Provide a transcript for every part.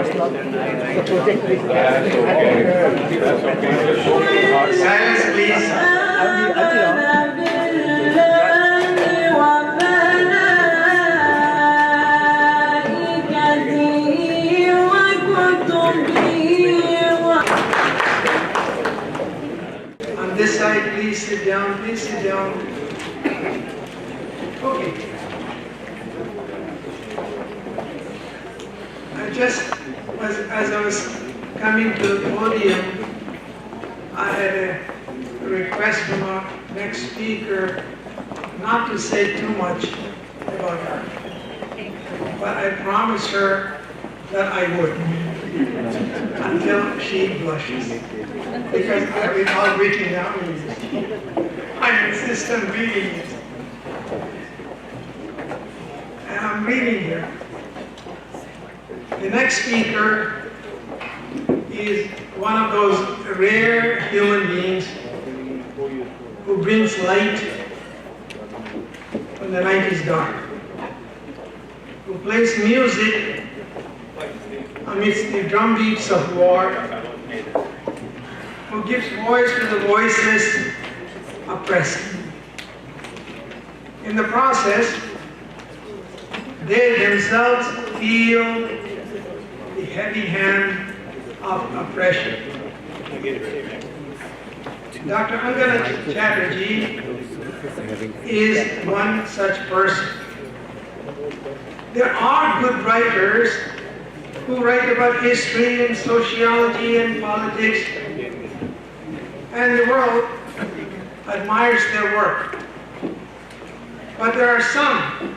Silence, please. On this side, please sit down. Please sit down. Okay. As I was coming to the podium, I had a request from our next speaker not to say too much about her. But I promised her that I would until she blushes. Because I recall reading down this. I insist on reading it. And I'm reading here. The next speaker is one of those rare human beings who brings light when the night is dark, who plays music amidst the drumbeats of war, who gives voice to the voiceless, oppressed. In the process, they themselves feel the heavy hand of oppression. Dr. Angana Chatterjee is one such person. There are good writers who write about history and sociology and politics, and the world admires their work. But there are some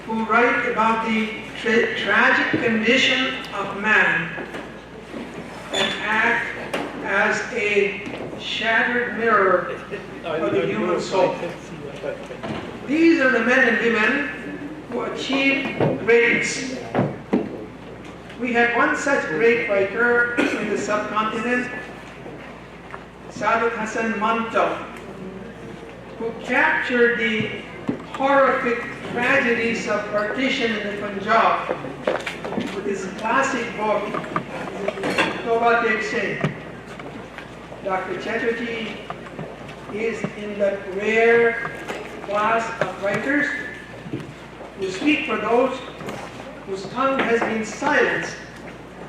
who write about the tragic condition of man and act as a shattered mirror for the human soul. These are the men and women who achieve greatness. We had one such great writer in the subcontinent, Saadat Hasan Manto, who captured the horrific tragedies of partition in the Punjab with his classic book, Toba Tek Singh. Dr. Chatterjee is in that rare class of writers who speak for those whose tongue has been silenced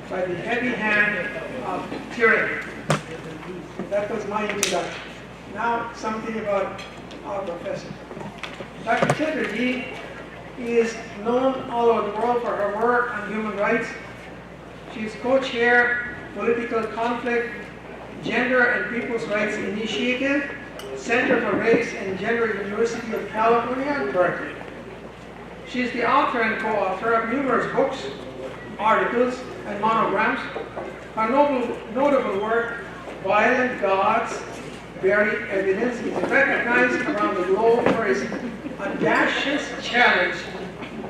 by the heavy hand of tyranny. That was my introduction. Now, something about our professor. Dr. Chatterjee is known all over the world for her work on human rights. She is co-chair, Political Conflict, Gender and People's Rights Initiative, Center for Race and Gender, University of California, Berkeley. She is the author and co-author of numerous books, articles, and monograms. Her notable work, Violent Gods, Buried Evidence, is recognized around the globe for its audacious challenge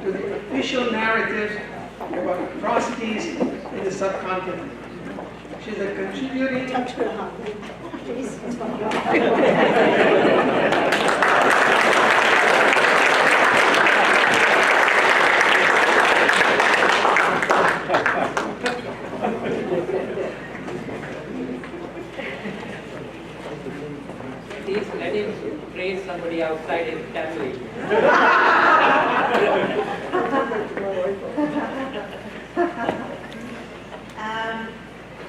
to the official narratives about atrocities in the subcontinent. She's a contributing... Please let him praise somebody outside his family.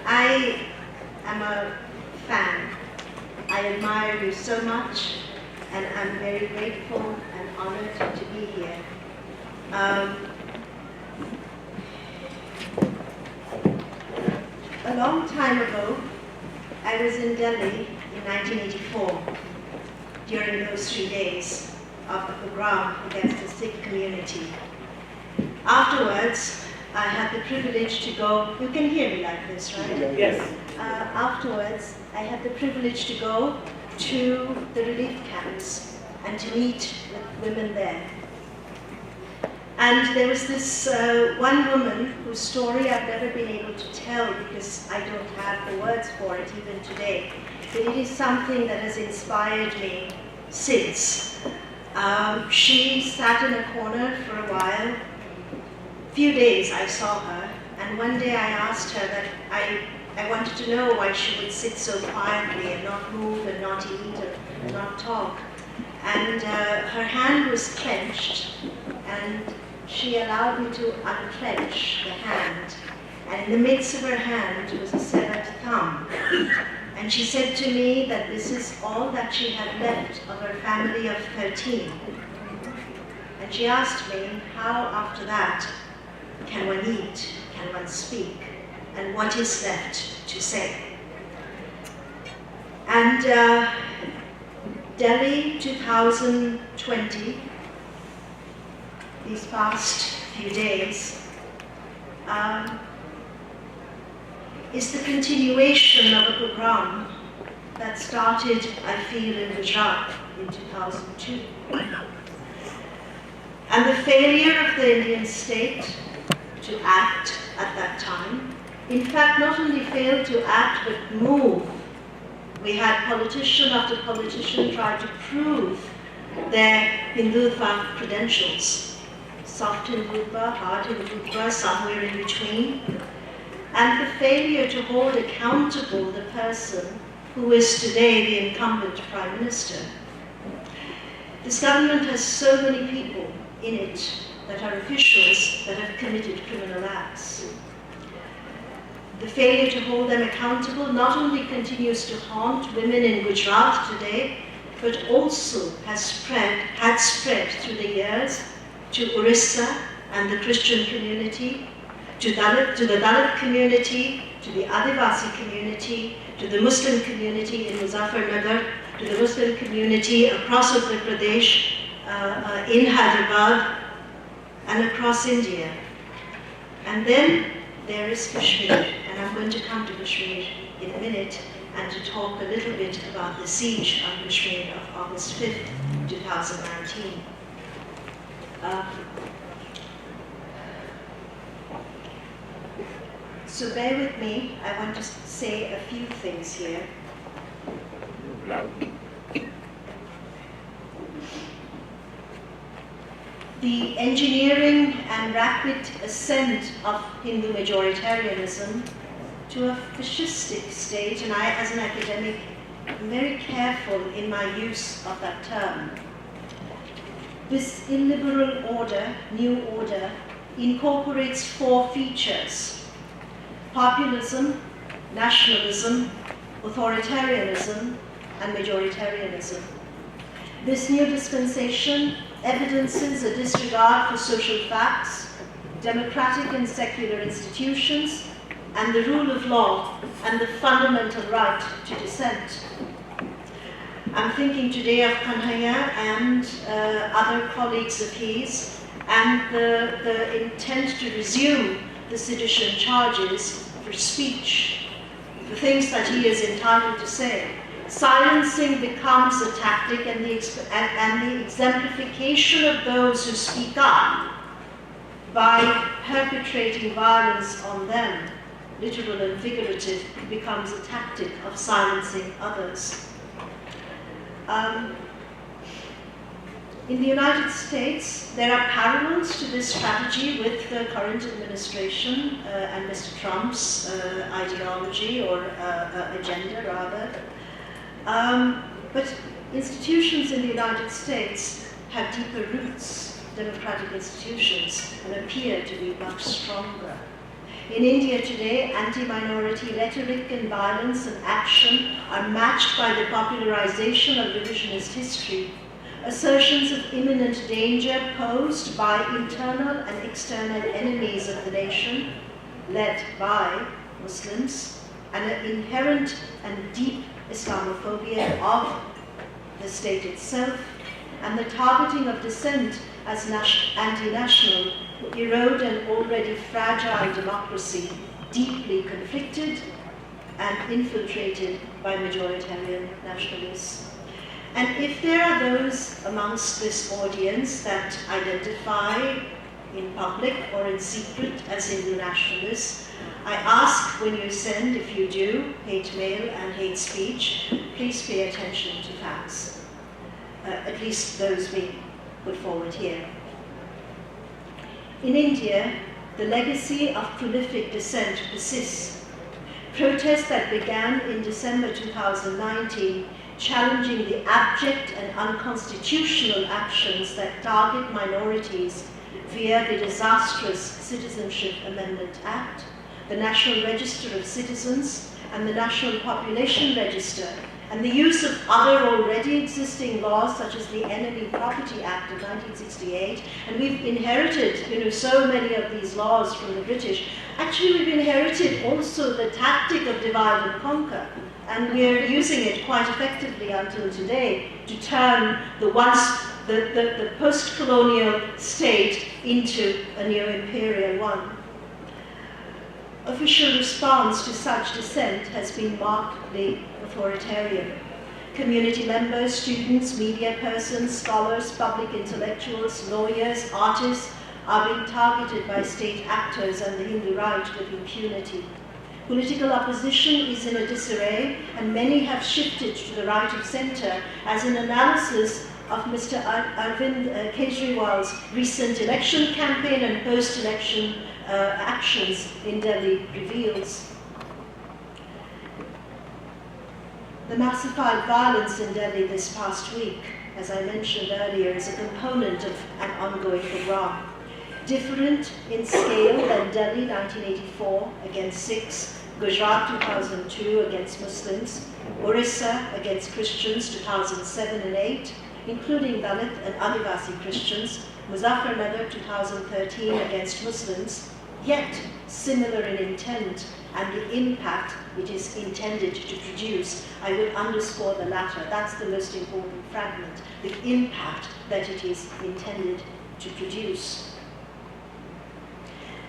I am a fan. I admire you so much, and I'm very grateful and honored to be here. A long time ago, I was in Delhi in 1984 during those 3 days of the pogrom against the Sikh community. Afterwards, I had the privilege to go, you can hear me like this, right? Yes. Afterwards, I had the privilege to go to the relief camps and to meet with women there. And there was this one woman whose story I've never been able to tell because I don't have the words for it even today. But it is something that has inspired me since. She sat in a corner for a while. Few days I saw her, and And one day I asked her that I wanted to know why she would sit so quietly and not move and not eat and not talk. And her hand was clenched, and she allowed me to unclench the hand. And in the midst of her hand was a severed thumb. And she said to me that this is all that she had left of her family of 13. And she asked me, how after that can one eat, can one speak, and what is left to say? And Delhi 2020, these past few days, is the continuation of a program that started, I feel, in Gujarat in 2002. And the failure of the Indian state to act at that time, in fact, not only failed to act, but move. We had politician after politician try to prove their Hindutva credentials. Soft Hindutva, hard Hindutva, somewhere in between. And the failure to hold accountable the person who is today the incumbent Prime Minister. This government has so many people in it that are officials that have committed criminal acts. The failure to hold them accountable not only continues to haunt women in Gujarat today, but also had spread through the years to Orissa and the Christian community, to the Dalit community, to the Adivasi community, to the Muslim community in Muzaffarnagar, to the Muslim community across Uttar Pradesh, in Hyderabad, and across India. And then there is Kashmir, and I'm going to come to Kashmir in a minute and to talk a little bit about the siege of Kashmir of August 5th, 2019. So bear with me, I want to say a few things here. The engineering and rapid ascent of Hindu majoritarianism to a fascistic state, and I, as an academic, am very careful in my use of that term. This illiberal order, new order, incorporates 4 features: populism, nationalism, authoritarianism, and majoritarianism. This new dispensation evidences a disregard for social facts, democratic and secular institutions, and the rule of law, and the fundamental right to dissent. I'm thinking today of Kanhaiya and other colleagues of his, and the intent to resume the sedition charges for speech, the things that he is entitled to say. Silencing becomes a tactic, and the exemplification of those who speak up by perpetrating violence on them, literal and figurative, becomes a tactic of silencing others. In the United States, there are parallels to this strategy with the current administration and Mr. Trump's ideology, or agenda rather. But institutions in the United States have deeper roots, democratic institutions, and appear to be much stronger. In India today, anti-minority rhetoric and violence and action are matched by the popularization of revisionist history, assertions of imminent danger posed by internal and external enemies of the nation, led by Muslims, and an inherent and deep Islamophobia of the state itself, and the targeting of dissent as anti-national erode an already fragile democracy, deeply conflicted and infiltrated by majoritarian nationalists. And if there are those amongst this audience that identify in public or in secret as Hindu nationalists, I ask, when you send, if you do, hate mail and hate speech, please pay attention to facts, at least those being put forward here. In India, the legacy of prolific dissent persists. Protests that began in December 2019, challenging the abject and unconstitutional actions that target minorities via the disastrous Citizenship Amendment Act, the National Register of Citizens, and the National Population Register, and the use of other already existing laws such as the Enemy Property Act of 1968, and we've inherited, so many of these laws from the British. Actually, we've inherited also the tactic of divide and conquer, and we're using it quite effectively until today to turn the post-colonial state into a neo-imperial one. Official response to such dissent has been markedly authoritarian. Community members, students, media persons, scholars, public intellectuals, lawyers, artists are being targeted by state actors and the Hindu right with impunity. Political opposition is in a disarray, and many have shifted to the right of centre, as an analysis of Mr. Arvind Kejriwal's recent election campaign and post-election actions in Delhi reveals. The massified violence in Delhi this past week, as I mentioned earlier, is a component of an ongoing pogrom. Different in scale than Delhi 1984 against Sikhs, Gujarat 2002 against Muslims, Orissa against Christians 2007 and 8, including Dalit and Adivasi Christians, Muzaffarnagar 2013 against Muslims, yet similar in intent and the impact it is intended to produce. I will underscore the latter. That's the most important fragment, the impact that it is intended to produce.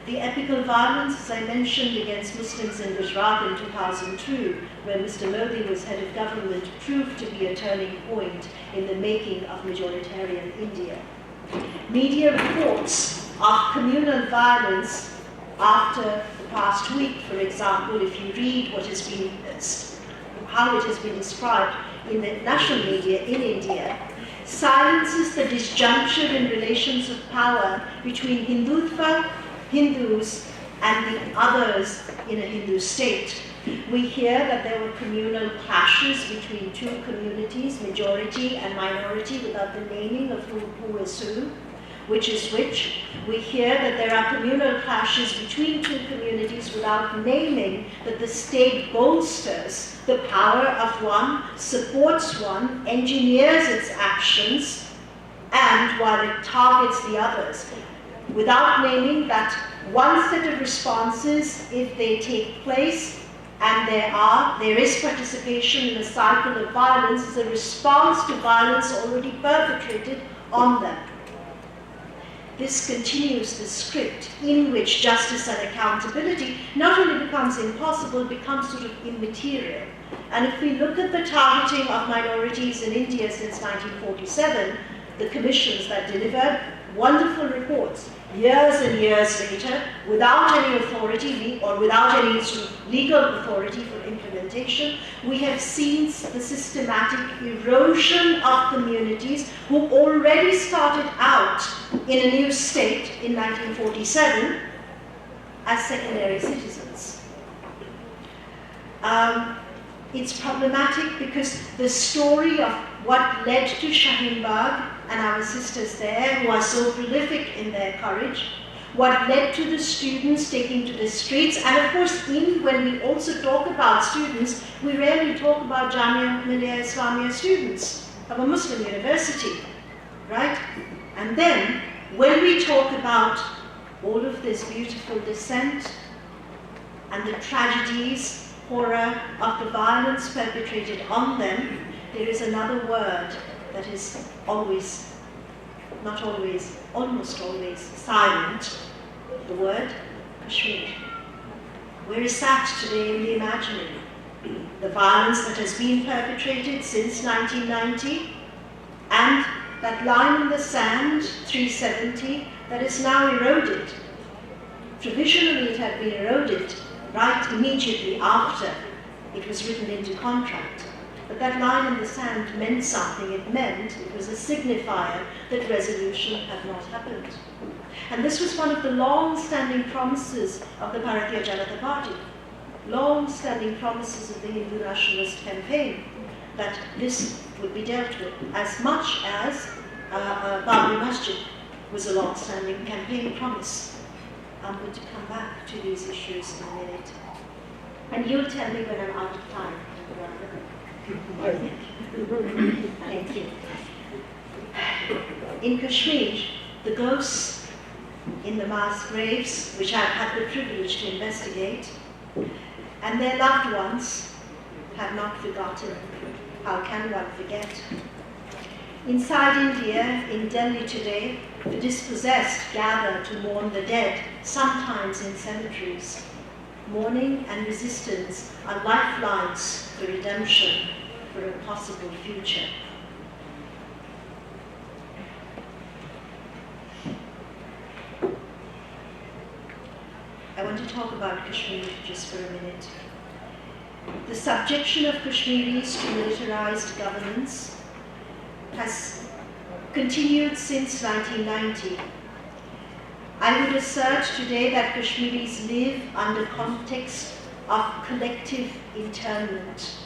The epical violence, as I mentioned, against Muslims in Gujarat in 2002, where Mr. Modi was head of government, proved to be a turning point in the making of majoritarian India. Media reports of communal violence after the past week, for example, if you read what has been, how it has been described in the national media in India, silences the disjuncture in relations of power between Hindutva, Hindus, and the others in a Hindu state. We hear that there were communal clashes between two communities, majority and minority, without the naming of who is who, which is which. We hear that there are communal clashes between two communities without naming that the state bolsters the power of one, supports one, engineers its actions, and while it targets the others, without naming that one set of responses, if they take place, and there is participation in a cycle of violence, is a response to violence already perpetrated on them. This continues the script in which justice and accountability not only becomes impossible, becomes sort of immaterial. And if we look at the targeting of minorities in India since 1947, the commissions that delivered wonderful reports, years and years later, without any authority or without any sort of legal authority for implementation, we have seen the systematic erosion of communities who already started out in a new state in 1947 as secondary citizens. It's problematic because the story of what led to Shaheen Bagh and our sisters there, who are so prolific in their courage, what led to the students taking to the streets, and of course, when we also talk about students, we rarely talk about Jamia Millia Islamia students of a Muslim university, right? And then, when we talk about all of this beautiful dissent and the tragedies, horror of the violence perpetrated on them, there is another word that is always, not always, almost always silent, the word Kashmir. Where is that today in the imaginary? The violence that has been perpetrated since 1990, and that line in the sand, 370, that is now eroded. Provisionally it had been eroded right immediately after it was written into contract. But that line in the sand meant something. It was a signifier that resolution had not happened. And this was one of the long-standing promises of the Bharatiya Janata Party, long-standing promises of the Hindu nationalist campaign, that this would be dealt with, as much as Babri Masjid was a long-standing campaign promise. I'm going to come back to these issues in a minute. And you'll tell me when I'm out of time. Thank you. In Kashmir, the ghosts in the mass graves, which I've had the privilege to investigate, and their loved ones have not forgotten. How can one forget? Inside India, in Delhi today, the dispossessed gather to mourn the dead, sometimes in cemeteries. Mourning and resistance are lifelines for redemption, for a possible future. I want to talk about Kashmir just for a minute. The subjection of Kashmiris to militarized governance has continued since 1990. I would assert today that Kashmiris live under context of collective internment.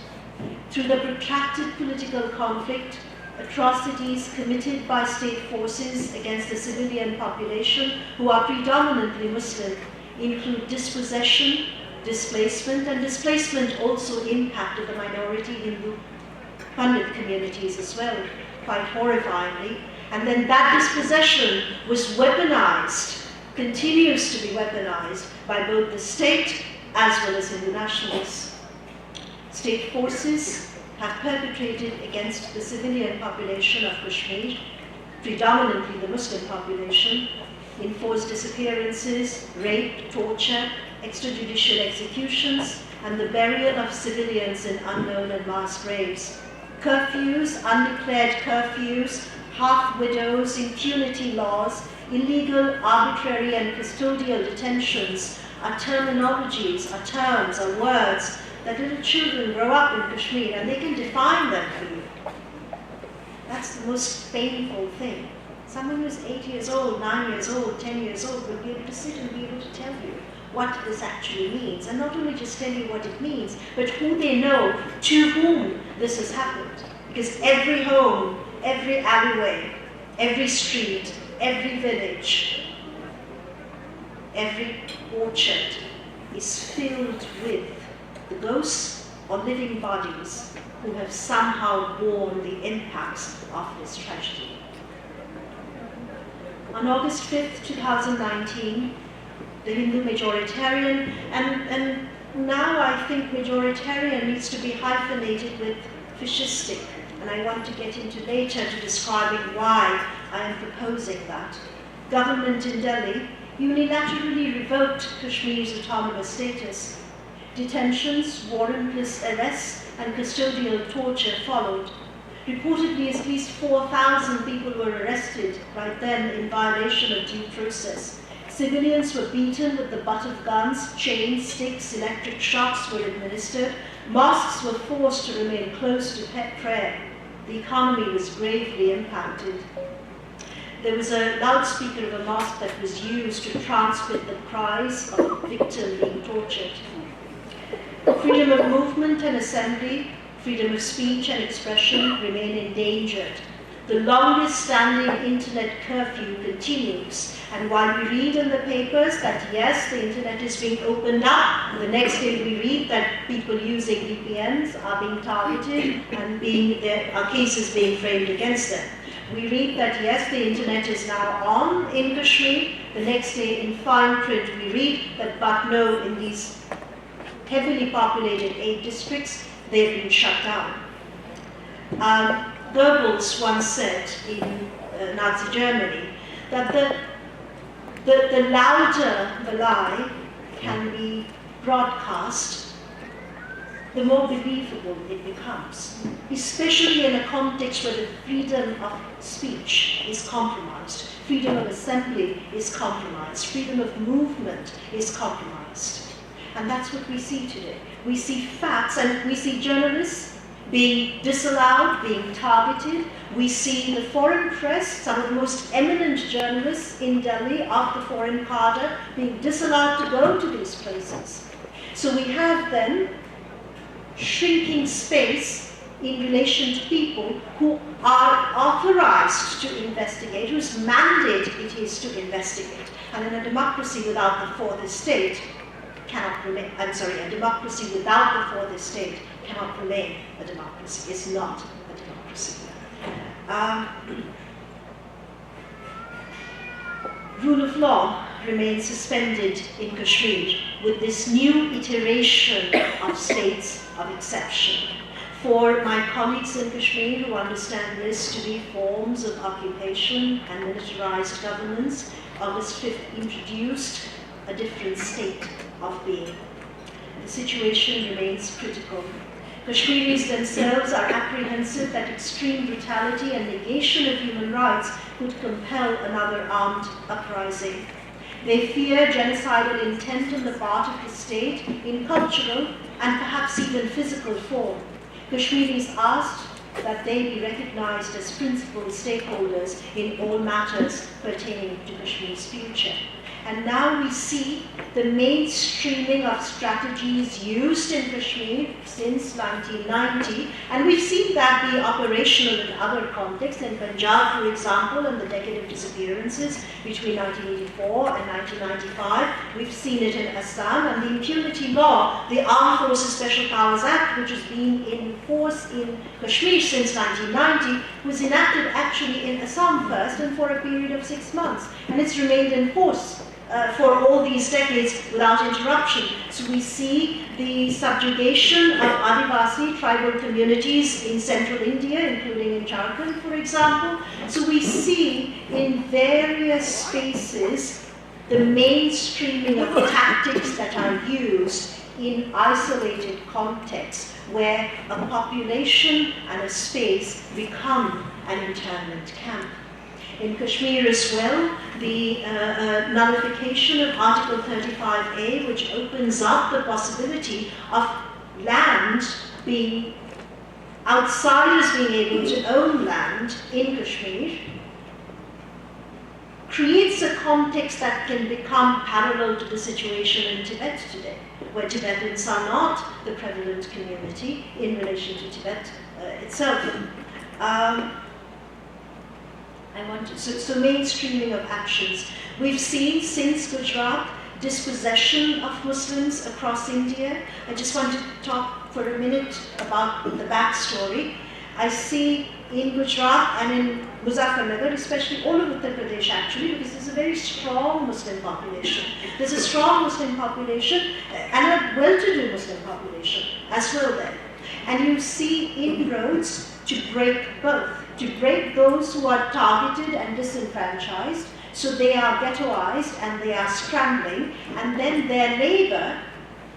Through the protracted political conflict, atrocities committed by state forces against the civilian population, who are predominantly Muslim, include dispossession, displacement, and displacement also impacted the minority Hindu Pandit communities as well, quite horrifyingly. And then that dispossession was weaponized, continues to be weaponized by both the state as well as Hindu nationalists. State forces have perpetrated against the civilian population of Kashmir, predominantly the Muslim population, enforced disappearances, rape, torture, extrajudicial executions, and the burial of civilians in unknown and mass graves. Curfews, undeclared curfews, half-widows, impunity laws, illegal, arbitrary, and custodial detentions are terminologies, are terms, are words that little children grow up in Kashmir and they can define them for you. That's the most painful thing. Someone who's 8 years old, 9 years old, 10 years old will be able to sit and be able to tell you what this actually means. And not only just tell you what it means, but who they know, to whom this has happened. Because every home, every alleyway, every street, every village, every orchard is filled with the ghosts or living bodies who have somehow borne the impacts of this tragedy. On August 5th, 2019, the Hindu majoritarian, and now I think majoritarian needs to be hyphenated with fascistic, and I want to get into later to describing why I am proposing that. Government in Delhi unilaterally revoked Kashmir's autonomous status. Detentions, warrantless arrests, and custodial torture followed. Reportedly, at least 4,000 people were arrested right then in violation of due process. Civilians were beaten with the butt of guns, chains, sticks, electric shocks were administered. Mosques were forced to remain closed to prayer. The economy was gravely impacted. There was a loudspeaker of a mosque that was used to transmit the cries of a victim being tortured. Freedom of movement and assembly, freedom of speech and expression remain endangered. The longest-standing internet curfew continues, and while we read in the papers that yes, the internet is being opened up, the next day we read that people using VPNs are being targeted and there are cases being framed against them. We read that yes, the internet is now on in Kashmir. The next day in fine print we read that but no, in these heavily populated 8 districts, they've been shut down. Goebbels once said in Nazi Germany that the louder the lie can be broadcast, the more believable it becomes, especially in a context where the freedom of speech is compromised, freedom of assembly is compromised, freedom of movement is compromised. And that's what we see today. We see facts, and we see journalists being disallowed, being targeted. We see the foreign press, some of the most eminent journalists in Delhi of the foreign cadre being disallowed to go to these places. So we have then shrinking space in relation to people who are authorized to investigate, whose mandate it is to investigate. And in a democracy without the fourth estate cannot remain, a democracy without the fourth estate cannot remain a democracy, is not a democracy. Rule of law remains suspended in Kashmir with this new iteration of states of exception. For my colleagues in Kashmir who understand this to be forms of occupation and militarized governance, August 5th introduced a different state of being. The situation remains critical. Kashmiris themselves are apprehensive that extreme brutality and negation of human rights could compel another armed uprising. They fear genocidal intent on the part of the state in cultural and perhaps even physical form. Kashmiris asked that they be recognized as principal stakeholders in all matters pertaining to Kashmir's future. And now we see the mainstreaming of strategies used in Kashmir since 1990, and we've seen that be operational in other contexts. In Punjab, for example, in the decade of disappearances between 1984 and 1995, we've seen it in Assam, and the impunity law, the Armed Forces Special Powers Act, which has been in force in Kashmir since 1990, was enacted actually in Assam first and for a period of 6 months, and it's remained in force for all these decades without interruption. So we see the subjugation of Adivasi tribal communities in central India, including in Jharkhand, for example. So we see in various spaces the mainstreaming of tactics that are used in isolated contexts where a population and a space become an internment camp. In Kashmir as well, the nullification of Article 35A, which opens up the possibility of land being, outsiders being able to own land in Kashmir, creates a context that can become parallel to the situation in Tibet today, where Tibetans are not the prevalent community in relation to Tibet itself. So mainstreaming of actions. We've seen since Gujarat dispossession of Muslims across India. I just want to talk for a minute about the backstory. I see in Gujarat and in Muzaffarnagar, especially all over Uttar Pradesh actually, because there's a very strong Muslim population. There's a strong Muslim population and a well-to-do Muslim population as well there. And you see inroads to break both, to break those who are targeted and disenfranchised, so they are ghettoized and they are scrambling, and then their labor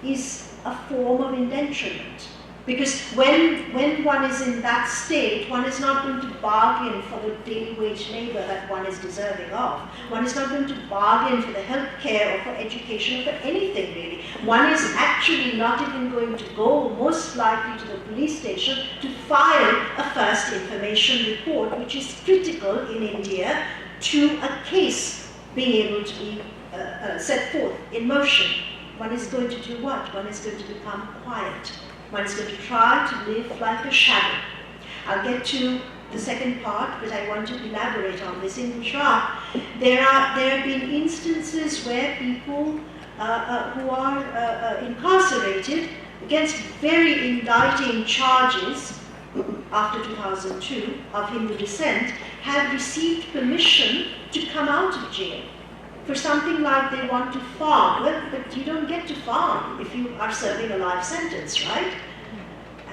is a form of indenturement. Because when one is in that state, one is not going to bargain for the daily wage labor that one is deserving of. One is not going to bargain for the health care or for education or for anything really. One is actually not even going to go, most likely, to the police station to file a first information report, which is critical in India to a case being able to be set forth in motion. One is going to do what? One is going to become quiet. One is going to try to live like a shadow. I'll get to the second part, but I want to elaborate on this. In Gujarat, there have been instances where people who are incarcerated against very indicting charges after 2002 of Hindu descent have received permission to come out of jail for something like they want to farm. Well, but you don't get to farm if you are serving a life sentence, right?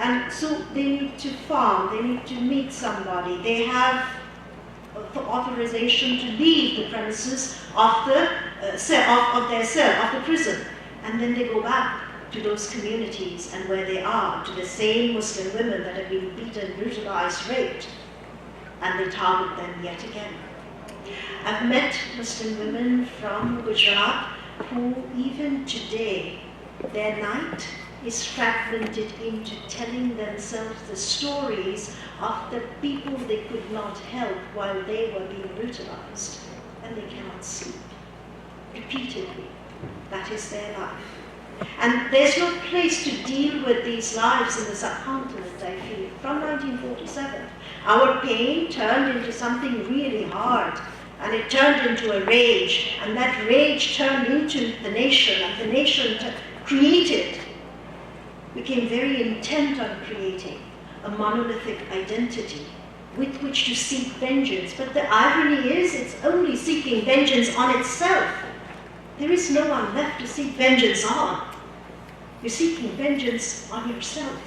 And so they need to farm, they need to meet somebody, they have authorization to leave the premises of their cell, of the prison. And then they go back to those communities and where they are, to the same Muslim women that have been beaten, brutalized, raped, and they target them yet again. I've met Muslim women from Gujarat who even today, their night is fragmented into telling themselves the stories of the people they could not help while they were being brutalized, and they cannot sleep. Repeatedly, that is their life. And there's no place to deal with these lives in the subcontinent, I feel. From 1947, our pain turned into something really hard, and it turned into a rage, and that rage turned into the nation, and the nation became very intent on creating a monolithic identity with which to seek vengeance. But the irony is, it's only seeking vengeance on itself. There is no one left to seek vengeance on. You're seeking vengeance on yourself.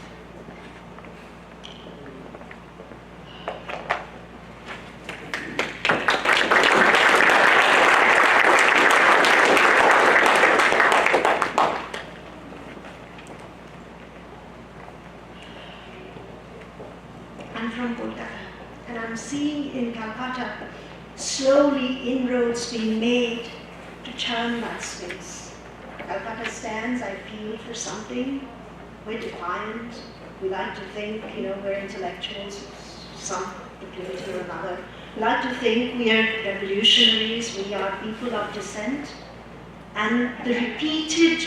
I'm from Kolkata, and I'm seeing in Calcutta slowly inroads being made to turn that space. Calcutta stands, I feel, for something. We're defiant. We like to think, we're intellectuals, some proclivity or another. We like to think we are revolutionaries, we are people of dissent. And the repeated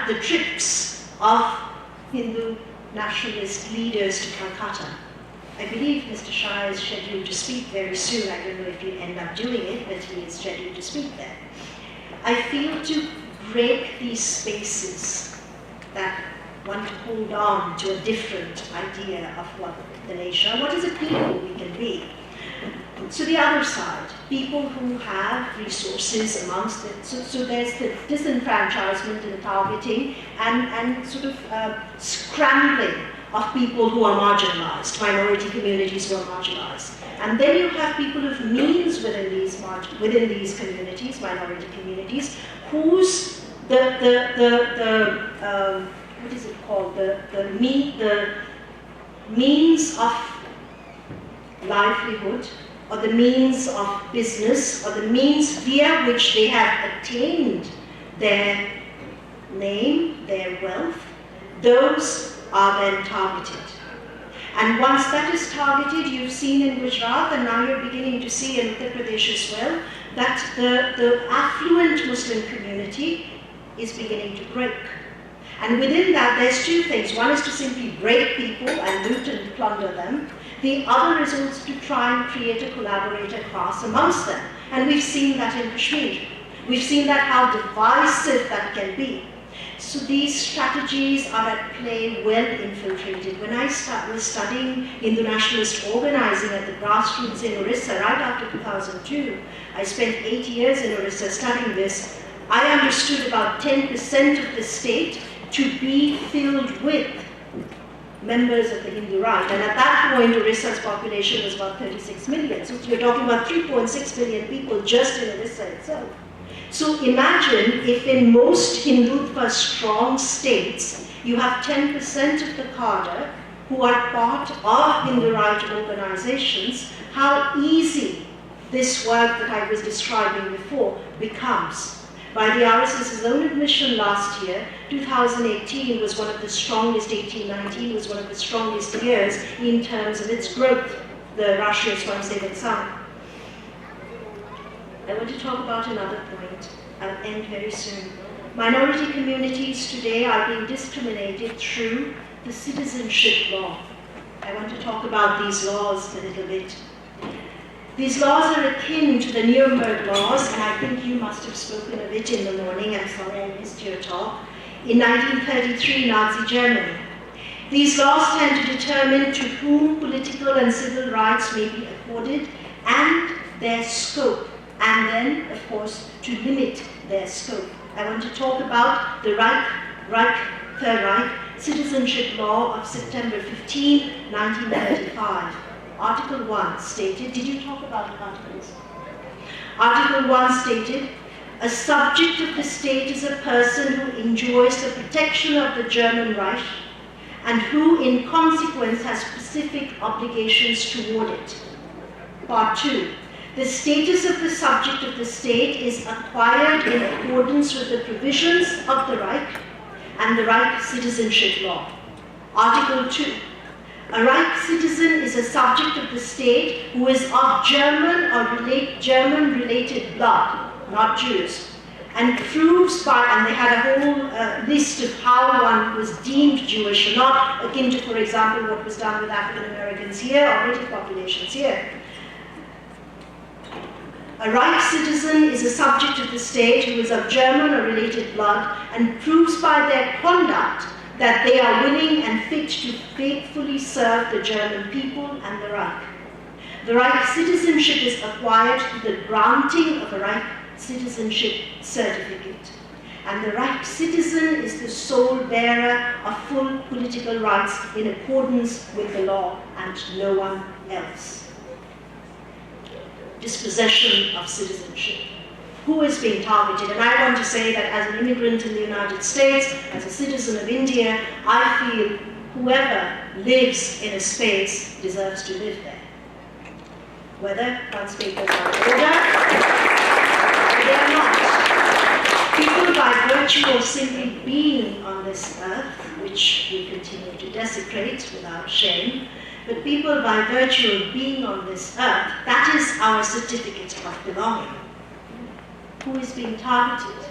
the trips of Hindu nationalist leaders to Calcutta. I believe Mr. Shah is scheduled to speak very soon. I don't know if he'll end up doing it, but he is scheduled to speak there. I feel to break these spaces that want to hold on to a different idea of what the nation, what is a people we can be. So the other side, people who have resources amongst it. So there's the disenfranchisement and targeting and sort of scrambling of people who are marginalized, minority communities who are marginalized. And then you have people of means within these communities, minority communities, whose what is it called? The means of livelihood, or the means of business, or the means via which they have attained their name, their wealth, those are then targeted. And once that is targeted, you've seen in Gujarat, and now you're beginning to see in Uttar Pradesh as well, that the affluent Muslim community is beginning to break. And within that, there's two things. One is to simply break people and loot and plunder them. The other is also to try and create a collaborator class amongst them. And we've seen that in Kashmir. We've seen that how divisive that can be. So these strategies are at play, well infiltrated. When I was studying Hindu nationalist organizing at the grassroots in Orissa right after 2002, I spent 8 years in Orissa studying this. I understood about 10% of the state to be filled with members of the Hindu right. And at that point, Orissa's population was about 36 million. So you're talking about 3.6 million people just in Orissa itself. So imagine if in most Hindutva strong states, you have 10% of the cadre who are part of Hindu right organizations, how easy this work that I was describing before becomes. By the RSS's own admission last year, 2018 was one of the strongest, 18-19 was one of the strongest years in terms of its growth, the Rashtriya Swayamsevak Sangh. I want to talk about another point. I'll end very soon. Minority communities today are being discriminated through the citizenship law. I want to talk about these laws a little bit. These laws are akin to the Nuremberg laws, and I think you must have spoken of it in the morning. I'm sorry I missed your talk. In 1933, Nazi Germany. These laws tend to determine to whom political and civil rights may be accorded and their scope, and then, of course, to limit their scope. I want to talk about the Third Reich Citizenship Law of September 15, 1935. Article 1 stated, did you talk about articles? Article 1 stated, a subject of the state is a person who enjoys the protection of the German Reich and who in consequence has specific obligations toward it. Part 2. The status of the subject of the state is acquired in accordance with the provisions of the Reich and the Reich Citizenship Law. Article 2. A Reich citizen is a subject of the state who is of German or German-related blood, not Jews, and proves by, and they had a whole list of how one was deemed Jewish or not, akin to, for example, what was done with African Americans here or native populations here. A Reich citizen is a subject of the state who is of German or related blood and proves by their conduct that they are willing and fit to faithfully serve the German people and the Reich. The Reich citizenship is acquired through the granting of a Reich citizenship certificate. And the Reich citizen is the sole bearer of full political rights in accordance with the law and no one else. Dispossession of citizenship. Who is being targeted? And I want to say that as an immigrant in the United States, as a citizen of India, I feel whoever lives in a space deserves to live there. Whether newspapers are order, they are not. People by virtue of simply being on this earth, which we continue to desecrate without shame, but people by virtue of being on this earth, that is our certificate of belonging. Who is being targeted?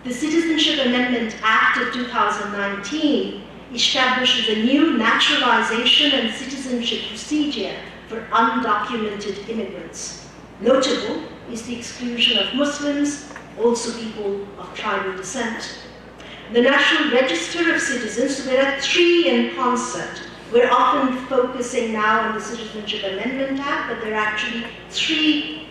The Citizenship Amendment Act of 2019 establishes a new naturalization and citizenship procedure for undocumented immigrants. Notable is the exclusion of Muslims, also people of tribal descent. The National Register of Citizens, so there are three in concert. We're often focusing now on the Citizenship Amendment Act, but there are actually three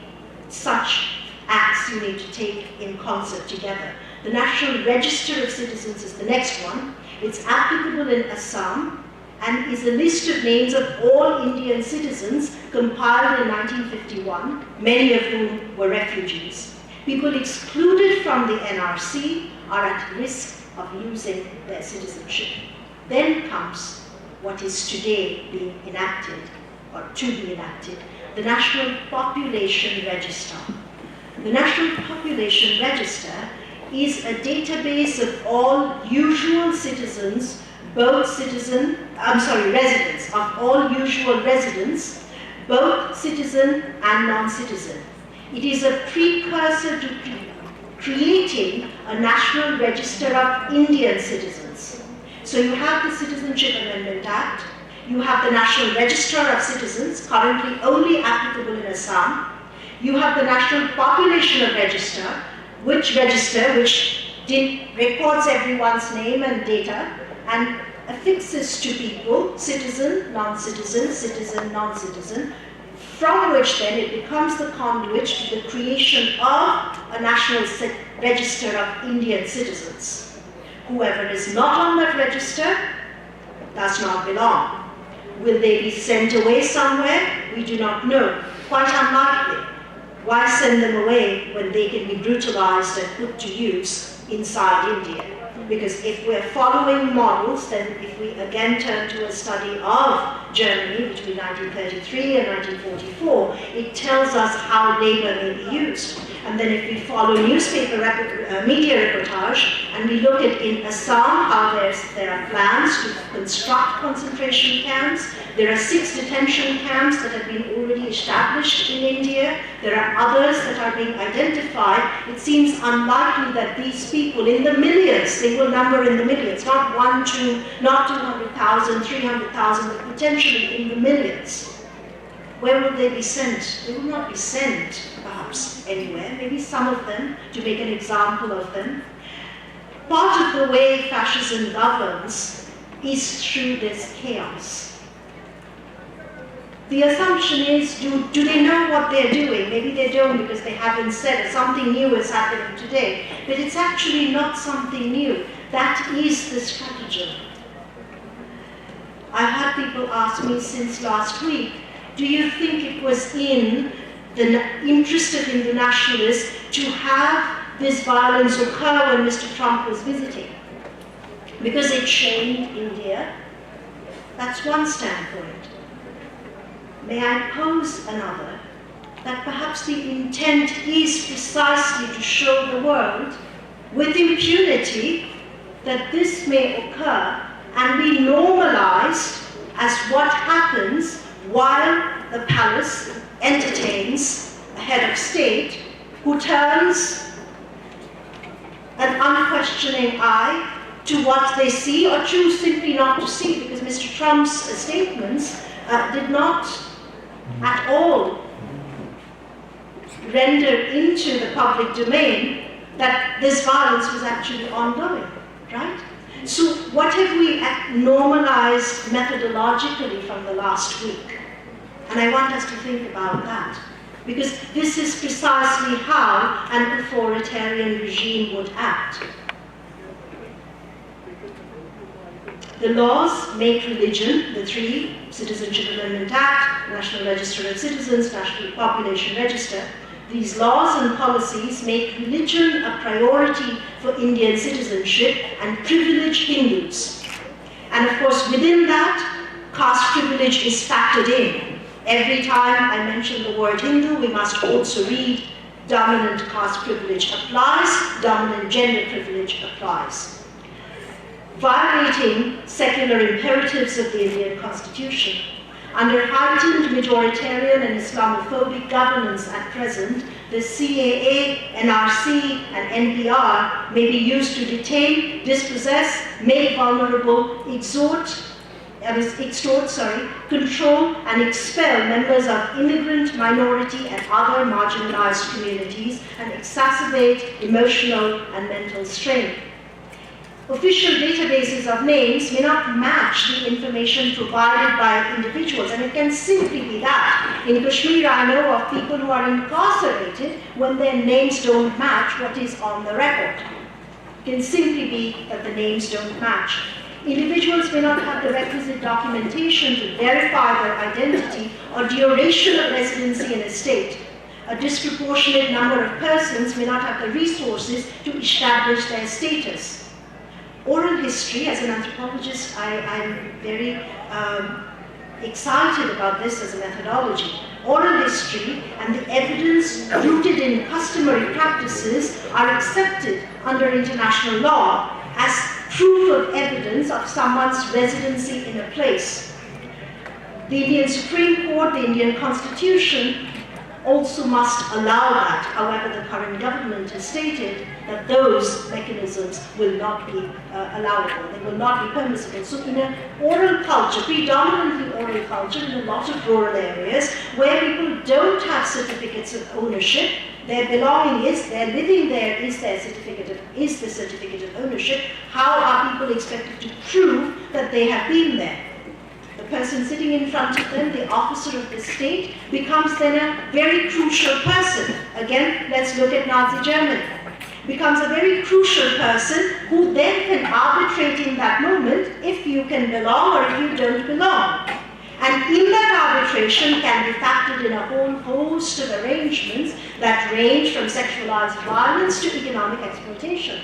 such acts you need to take in concert together. The National Register of Citizens is the next one. It's applicable in Assam and is a list of names of all Indian citizens compiled in 1951, many of whom were refugees. People excluded from the NRC are at risk of losing their citizenship. Then comes what is today being enacted, or to be enacted, the National Population Register. The National Population Register is a database of all usual citizens, residents, of all usual residents, both citizen and non-citizen. It is a precursor to creating a National Register of Indian citizens. So you have the Citizenship Amendment Act, you have the National Register of Citizens, currently only applicable in Assam. You have the National Population Register, which records everyone's name and data and affixes to people, citizen, non-citizen, non-citizen, from which then it becomes the conduit to the creation of a National Register of Indian citizens. Whoever is not on that register does not belong. Will they be sent away somewhere? We do not know. Quite unlikely. Why send them away when they can be brutalized and put to use inside India? Because if we're following models, then if we again turn to a study of Germany between 1933 and 1944, it tells us how labor may be used. And then if we follow newspaper media reportage, and we look at in Assam how there are plans to construct concentration camps, there are 6 detention camps that have been already established in India, there are others that are being identified. It seems unlikely that these people, in the millions, they will number in the millions, not 1, 2, not 200,000, 300,000, but potentially in the millions. Where will they be sent? They will not be sent, perhaps, anywhere. Maybe some of them, to make an example of them. Part of the way fascism governs is through this chaos. The assumption is, do they know what they're doing? Maybe they don't because they haven't said it. Something new is happening today. But it's actually not something new. That is the stratagem. I've had people ask me since last week, do you think it was in the interest of the nationalists to have this violence occur when Mr. Trump was visiting? Because it shamed India? That's one standpoint. May I pose another, that perhaps the intent is precisely to show the world, with impunity, that this may occur and be normalized as what happens while the palace entertains a head of state who turns an unquestioning eye to what they see or choose simply not to see, because Mr. Trump's statements did not at all render into the public domain that this violence was actually ongoing, right? So what have we normalized methodologically from the last week? And I want us to think about that, because this is precisely how an authoritarian regime would act. The laws make religion, the three, Citizenship Amendment Act, National Register of Citizens, National Population Register, these laws and policies make religion a priority for Indian citizenship and privilege Hindus. And of course, within that, caste privilege is factored in. Every time I mention the word Hindu, we must also read dominant caste privilege applies, dominant gender privilege applies. Violating secular imperatives of the Indian Constitution. Under heightened majoritarian and Islamophobic governance at present, the CAA, NRC, and NPR may be used to detain, dispossess, make vulnerable, extort, control, and expel members of immigrant, minority, and other marginalized communities and exacerbate emotional and mental strain. Official databases of names may not match the information provided by individuals, and it can simply be that. In Kashmir, I know of people who are incarcerated when their names don't match what is on the record. It can simply be that the names don't match. Individuals may not have the requisite documentation to verify their identity or duration of residency in a state. A disproportionate number of persons may not have the resources to establish their status. Oral history, as an anthropologist, I'm very excited about this as a methodology. Oral history and the evidence rooted in customary practices are accepted under international law as proof of evidence of someone's residency in a place. The Indian Supreme Court, the Indian Constitution, also must allow that. However, the current government has stated that those mechanisms will not be allowable, they will not be permissible. So in an oral culture, predominantly oral culture in a lot of rural areas where people don't have certificates of ownership, their belonging is, their living there is the certificate of ownership, how are people expected to prove that they have been there? The person sitting in front of them, the officer of the state, becomes then a very crucial person. Again, let's look at Nazi Germany. Becomes a very crucial person who then can arbitrate in that moment if you can belong or if you don't belong. And in that arbitration can be factored in a whole host of arrangements that range from sexualized violence to economic exploitation.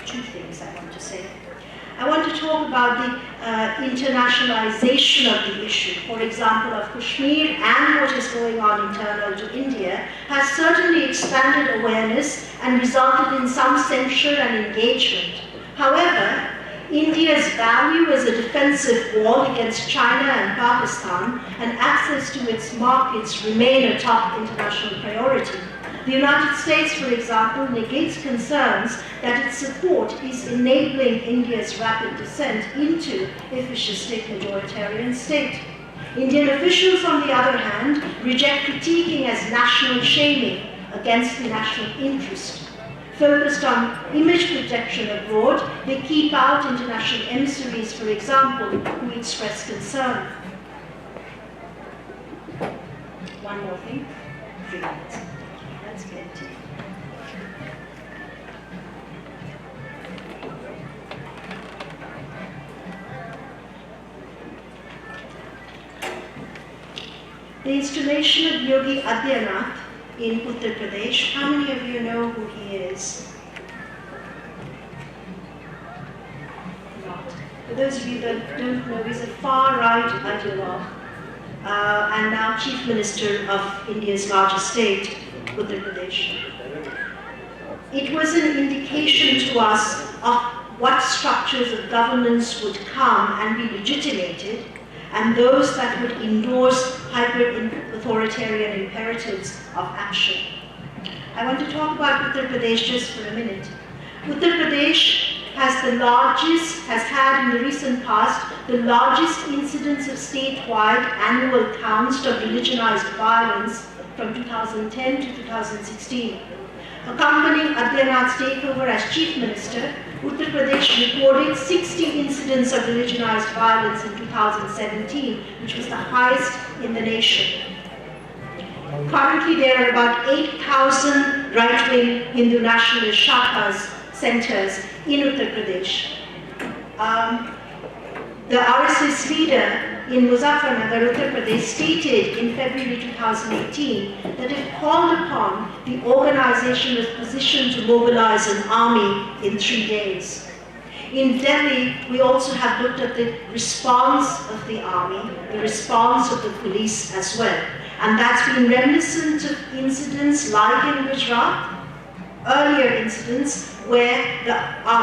Two things I want to say. I want to talk about the internationalization of the issue. For example, of Kashmir and what is going on internal to India has certainly expanded awareness and resulted in some censure and engagement. However, India's value as a defensive wall against China and Pakistan and access to its markets remain a top international priority. The United States, for example, negates concerns that its support is enabling India's rapid descent into a fascistic majoritarian state. Indian officials, on the other hand, reject critiquing as national shaming against the national interest. Focused on image protection abroad, they keep out international emissaries, for example, who express concern. One more thing. 3 minutes. That's plenty. The installation of Yogi Adityanath in Uttar Pradesh. How many of you know who he is? Not. For those of you that don't know, he's a far-right ideologue and now Chief Minister of India's largest state. Uttar Pradesh. It was an indication to us of what structures of governance would come and be legitimated, and those that would endorse hyper-authoritarian imperatives of action. I want to talk about Uttar Pradesh just for a minute. Uttar Pradesh has had in the recent past the largest incidence of statewide annual counts of religionized violence from 2010 to 2016. Accompanying Adyanath's takeover as Chief Minister, Uttar Pradesh reported 60 incidents of religionized violence in 2017, which was the highest in the nation. Currently, there are about 8,000 right-wing Hindu nationalist shakas, centers in Uttar Pradesh. The RSS leader in Muzaffarnagar, Uttar Pradesh, stated in February 2018 that if called upon, the organization was positioned to mobilize an army in 3 days. In Delhi, we also have looked at the response of the army, the response of the police as well. And that's been reminiscent of incidents like in Gujarat, earlier incidents where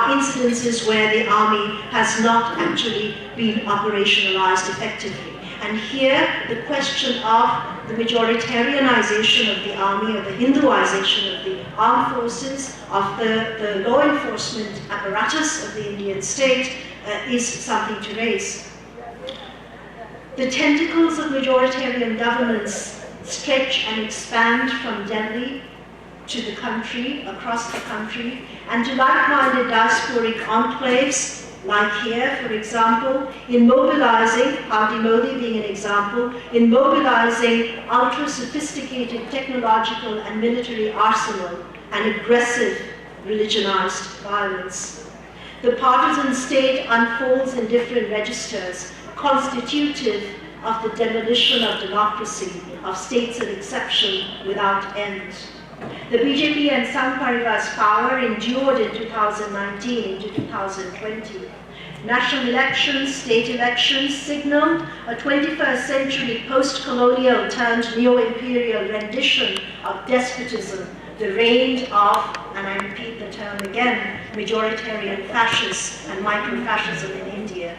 incidences where the army has not actually been operationalized effectively. And here, the question of the majoritarianization of the army, or the Hinduization of the armed forces, of the law enforcement apparatus of the Indian state is something to raise. The tentacles of majoritarian governments stretch and expand from Delhi to the country, across the country, and to like-minded diasporic enclaves, like here, for example, in mobilizing, Hadi Modi being an example, in mobilizing ultra-sophisticated technological and military arsenal and aggressive religionized violence. The partisan state unfolds in different registers, constitutive of the demolition of democracy, of states of exception without end. The BJP and Sangh Parivar's power endured in 2019 into 2020. National elections, state elections signaled a 21st century post-colonial turned neo-imperial rendition of despotism, the reign of, and I repeat the term again, majoritarian fascists and micro-fascism in India.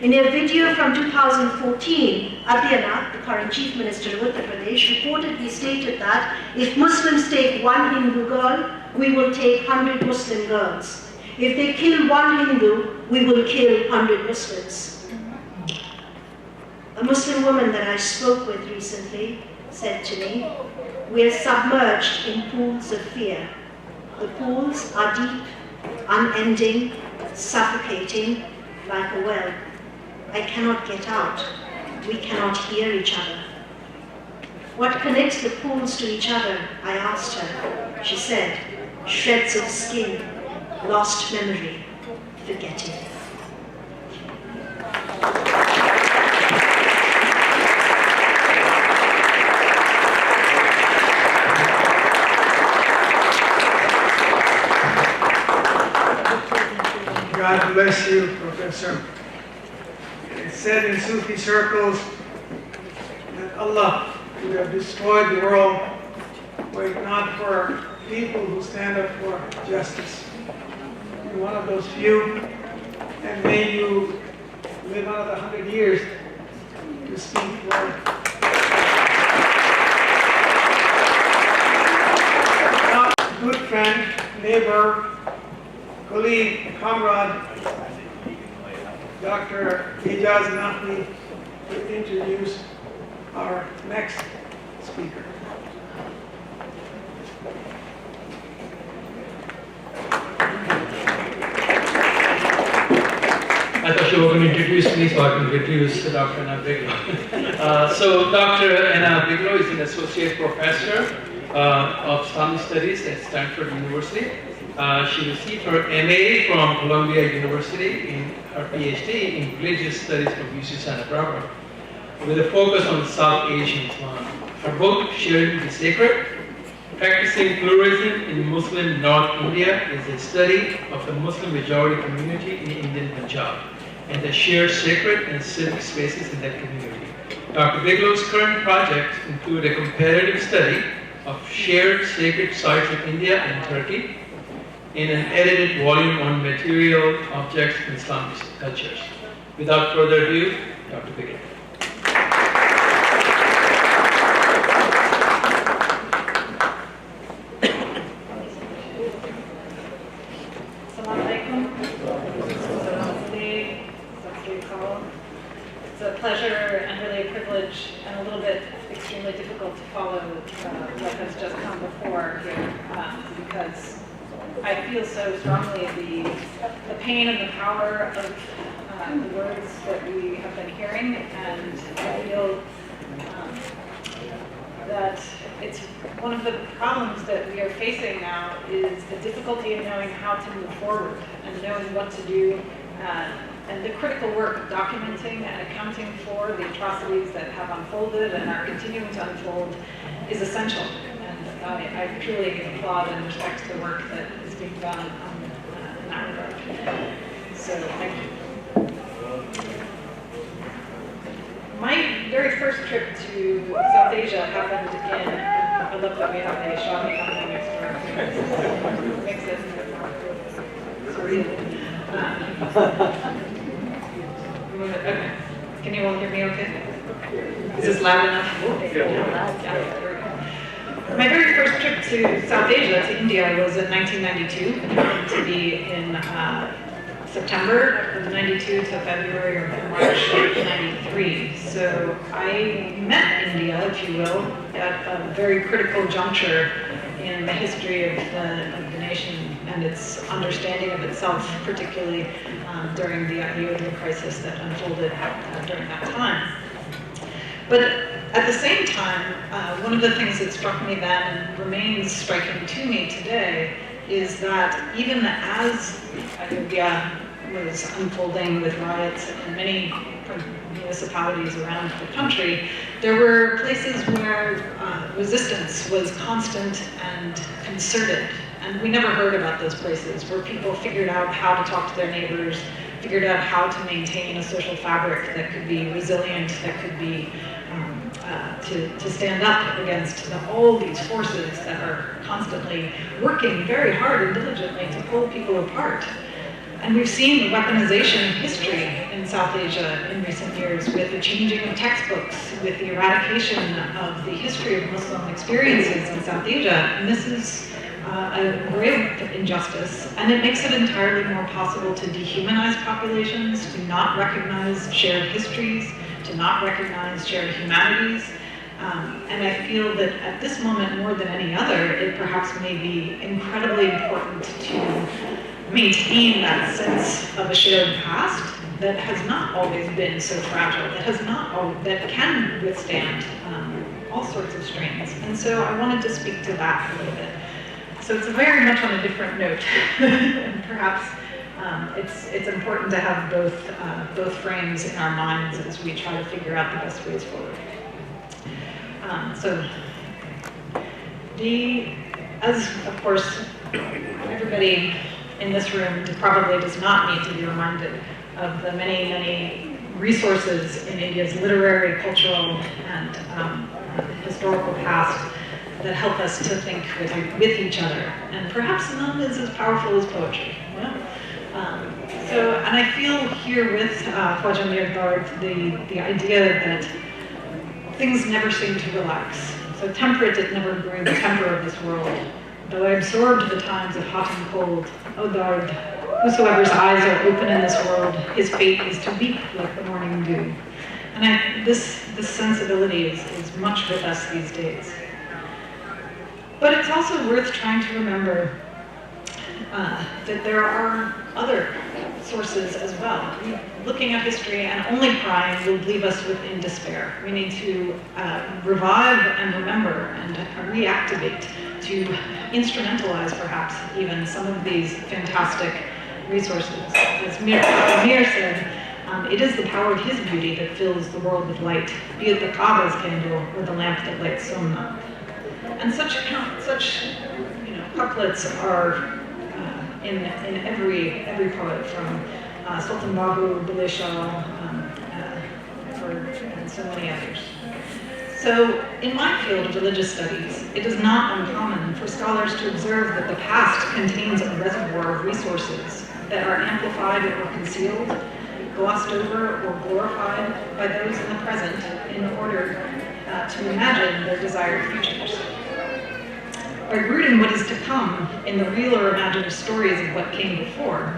In a video from 2014, Adyanath, the current Chief Minister of Uttar Pradesh, reportedly stated that if Muslims take one Hindu girl, we will take 100 Muslim girls. If they kill one Hindu, we will kill 100 Muslims. A Muslim woman that I spoke with recently said to me, "We are submerged in pools of fear. The pools are deep, unending, suffocating, like a well. I cannot get out. We cannot hear each other." "What connects the pools to each other?" I asked her. She said, "Shreds of skin, lost memory, forgetting." God bless you, Professor. It's said in Sufi circles that Allah would have destroyed the world were it not for people who stand up for justice. You're one of those few, and may you live another 100 years to speak for now, good friend, neighbor, colleague, comrade, Dr. Ijaz Naqvi, to introduce our next speaker. I thought you were going to introduce me so I can introduce Dr. Anna Biglow. So Dr. Anna Biglow is an associate professor of Islamic Studies at Stanford University. She received her MA from Columbia University and her PhD in Religious Studies from UC Santa Barbara, with a focus on South Asian Islam. Her book, Sharing the Sacred, Practicing Pluralism in Muslim North India, is a study of the Muslim majority community in Indian Punjab and the shared sacred and civic spaces in that community. Dr. Biglow's current projects include a comparative study of shared sacred sites of India and Turkey in an edited volume on material objects in Islamic cultures. Without further ado, Dr. Biglow. It's a pleasure and really a privilege and a little bit extremely difficult to follow what has just come before here because I feel so strongly the pain and the power of the words that we have been hearing, and I feel that it's one of the problems that we are facing now is the difficulty in knowing how to move forward and knowing what to do. And the critical work of documenting and accounting for the atrocities that have unfolded and are continuing to unfold is essential. And I truly applaud and respect the work that is being done in that regard. So thank you. My very first trip to South Asia happened in, I love that we have a shopping company next door. Makes it surreal. Okay. Can you all hear me okay? Is this loud enough? Yeah, there we go. My very first trip to South Asia, to India, was in 1992. I happened to be in September of 92 to February or March of 93. So I met India, if you will, at a very critical juncture in the history of the nation and its understanding of itself, particularly during the Ayodhya crisis that unfolded during that time. But at the same time, one of the things that struck me then and remains striking to me today is that even as Ayodhya was unfolding with riots in many municipalities around the country, there were places where resistance was constant and concerted. And we never heard about those places where people figured out how to talk to their neighbors, figured out how to maintain a social fabric that could be resilient, that could be to stand up against all these forces that are constantly working very hard and diligently to pull people apart. And we've seen the weaponization of history in South Asia in recent years with the changing of textbooks, with the eradication of the history of Muslim experiences in South Asia. And this is a grave injustice, and it makes it entirely more possible to dehumanize populations, to not recognize shared histories, to not recognize shared humanities. And I feel that at this moment, more than any other, it perhaps may be incredibly important to maintain that sense of a shared past that has not always been so fragile, that can withstand all sorts of strains. And so I wanted to speak to that a little bit. So it's very much on a different note, and perhaps it's important to have both frames in our minds as we try to figure out the best ways forward. As of course everybody in this room probably does not need to be reminded of the many, many resources in India's literary, cultural, and historical past that help us to think with each other, and perhaps none is as powerful as poetry. And I feel here with Khwaja Mir Dard the idea that things never seem to relax. So temperate it never grew, the temper of this world. Though I absorbed the times of hot and cold, O Dard, whosoever's eyes are open in this world, his fate is to weep like the morning dew. And this sensibility is much with us these days. But it's also worth trying to remember that there are other sources as well. Looking at history and only crying will leave us within despair. We need to revive and remember and reactivate, to instrumentalize perhaps even some of these fantastic resources. As Mir said, it is the power of his beauty that fills the world with light, be it the Kaaba's candle or the lamp that lights Somnath. And such couplets are in every poet, from Sultan Babu, Bhule Shah, and so many others. So, in my field of religious studies, it is not uncommon for scholars to observe that the past contains a reservoir of resources that are amplified or concealed, glossed over or glorified by those in the present in order to imagine their desired futures. By rooting what is to come in the real or imagined stories of what came before,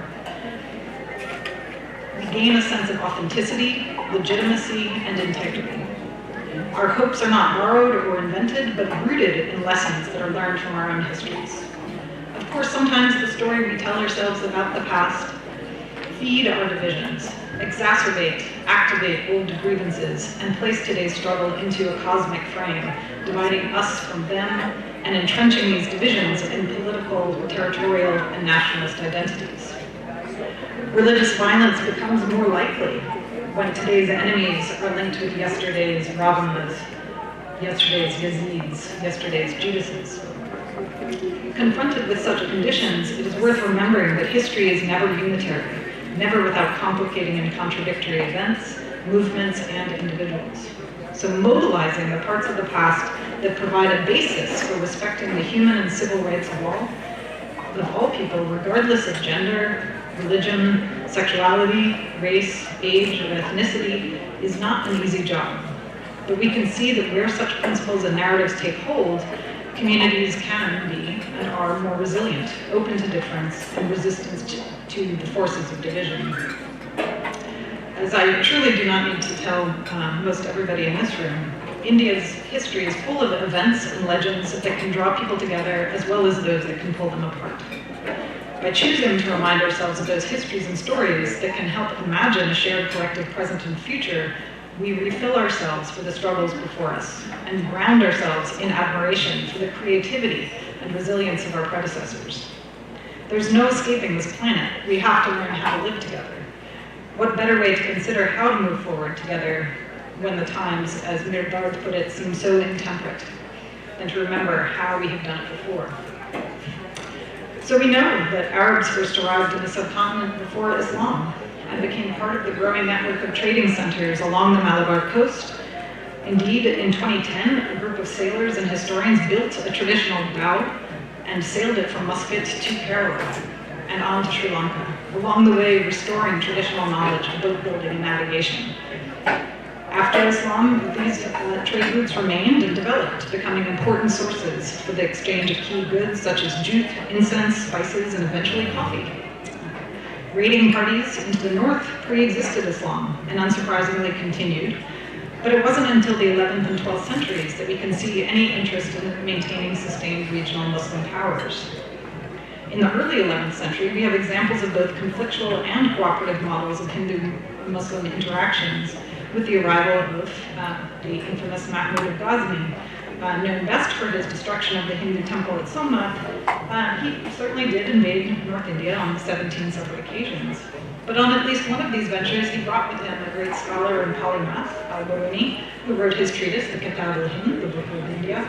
we gain a sense of authenticity, legitimacy, and integrity. Our hopes are not borrowed or invented, but rooted in lessons that are learned from our own histories. Of course, sometimes the story we tell ourselves about the past feed our divisions, exacerbate, activate old grievances, and place today's struggle into a cosmic frame, dividing us from them and entrenching these divisions in political, territorial, and nationalist identities. Religious violence becomes more likely when today's enemies are linked with yesterday's Rabanas, yesterday's Yazids, yesterday's Judases. Confronted with such conditions, it is worth remembering that history is never unitary, never without complicating and contradictory events, movements, and individuals. So mobilizing the parts of the past that provide a basis for respecting the human and civil rights of all people, regardless of gender, religion, sexuality, race, age, or ethnicity, is not an easy job. But we can see that where such principles and narratives take hold, communities can be and are more resilient, open to difference, and resistance to the forces of division. As I truly do not need to tell most everybody in this room, India's history is full of events and legends that can draw people together as well as those that can pull them apart. By choosing to remind ourselves of those histories and stories that can help imagine a shared collective present and future, we refill ourselves for the struggles before us and ground ourselves in admiration for the creativity and resilience of our predecessors. There's no escaping this planet. We have to learn how to live together. What better way to consider how to move forward together when the times, as Mirdard put it, seem so intemperate, than to remember how we have done it before. So we know that Arabs first arrived in the subcontinent before Islam and became part of the growing network of trading centers along the Malabar coast. Indeed, in 2010, a group of sailors and historians built a traditional dhow and sailed it from Muscat to Kerala and on to Sri Lanka, along the way restoring traditional knowledge of boat building and navigation. After Islam, these trade routes remained and developed, becoming important sources for the exchange of key goods such as jute, incense, spices, and eventually coffee. Raiding parties into the north pre-existed Islam and unsurprisingly continued, but it wasn't until the 11th and 12th centuries that we can see any interest in maintaining sustained regional Muslim powers. In the early 11th century, we have examples of both conflictual and cooperative models of Hindu-Muslim interactions, with the arrival of the infamous Mahmud of Ghazni, known best for his destruction of the Hindu temple at Somnath. He certainly did invade North India on 17 separate occasions. But on at least one of these ventures, he brought with him a great scholar and polymath, Al-Biruni, who wrote his treatise, the Kitab al-Hind, the Book of India,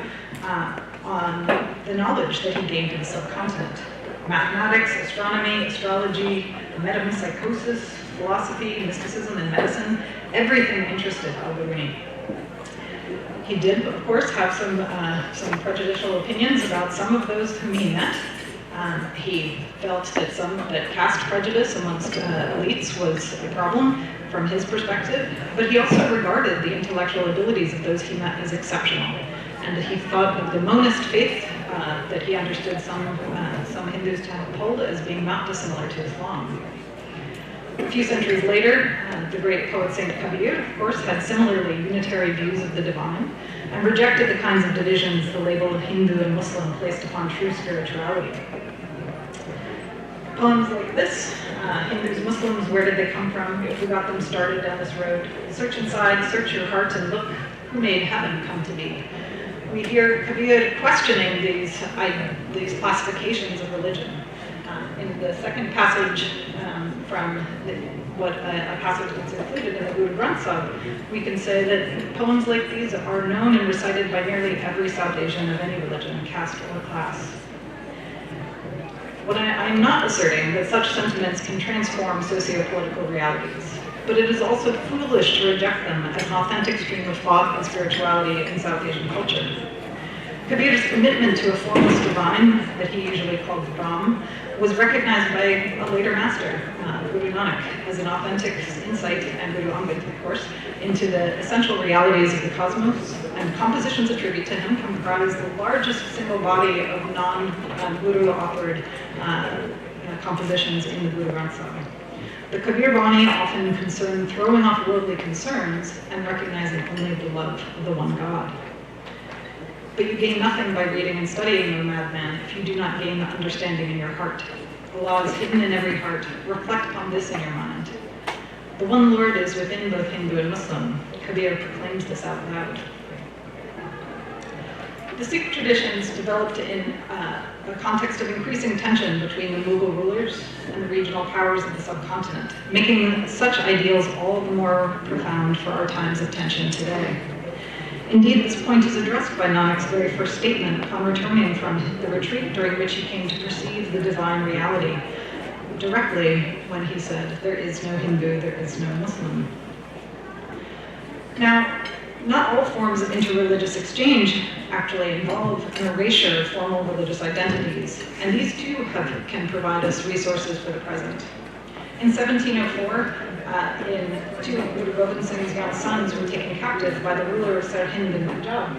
on the knowledge that he gained in the subcontinent. Mathematics, astronomy, astrology, metempsychosis, philosophy, mysticism, and medicine, everything interested Al-Biruni. He did, of course, have some prejudicial opinions about some of those whom he met. He felt that caste prejudice amongst elites was a problem from his perspective, but he also regarded the intellectual abilities of those he met as exceptional. And he thought of the monist faith that he understood some Hindus to have pulled as being not dissimilar to Islam. A few centuries later, the great poet Saint Kabir, of course, had similarly unitary views of the divine and rejected the kinds of divisions the label of Hindu and Muslim placed upon true spirituality. Poems like this, Hindus, Muslims, where did they come from? Who got them started down this road? Search inside, search your heart, and look, who made heaven come to be? We hear Kabir questioning these classifications of religion. In the second passage from a passage that's included in the Guru Granth Sahib, we can say that poems like these are known and recited by nearly every South Asian of any religion, caste, or class. I'm not asserting that such sentiments can transform socio-political realities, but it is also foolish to reject them as an authentic stream of thought and spirituality in South Asian culture. Kabir's commitment to a formless divine, that he usually called Brahm, was recognized by a later master, Guru Nanak, as an authentic insight, and Guru Angad, of course, into the essential realities of the cosmos, and compositions attributed to him comprise the largest single body of non-Guru authored compositions in the Guru Granth Sahib. The Kabir Bani often concern throwing off worldly concerns and recognizing only the love of the one God. But you gain nothing by reading and studying, O madman, if you do not gain the understanding in your heart. Allah is hidden in every heart. Reflect on this in your mind. The one Lord is within both Hindu and Muslim. Kabir proclaims this out loud. The Sikh traditions developed in a context of increasing tension between the Mughal rulers and the regional powers of the subcontinent, making such ideals all the more profound for our times of tension today. Indeed, this point is addressed by Nanak's very first statement upon returning from the retreat during which he came to perceive the divine reality, directly when he said, "There is no Hindu, there is no Muslim." Now, not all forms of interreligious exchange actually involve an erasure of formal religious identities, and these too can provide us resources for the present. In 1704, two of Guru Gobind Singh's young sons were taken captive by the ruler of Sirhind in Punjab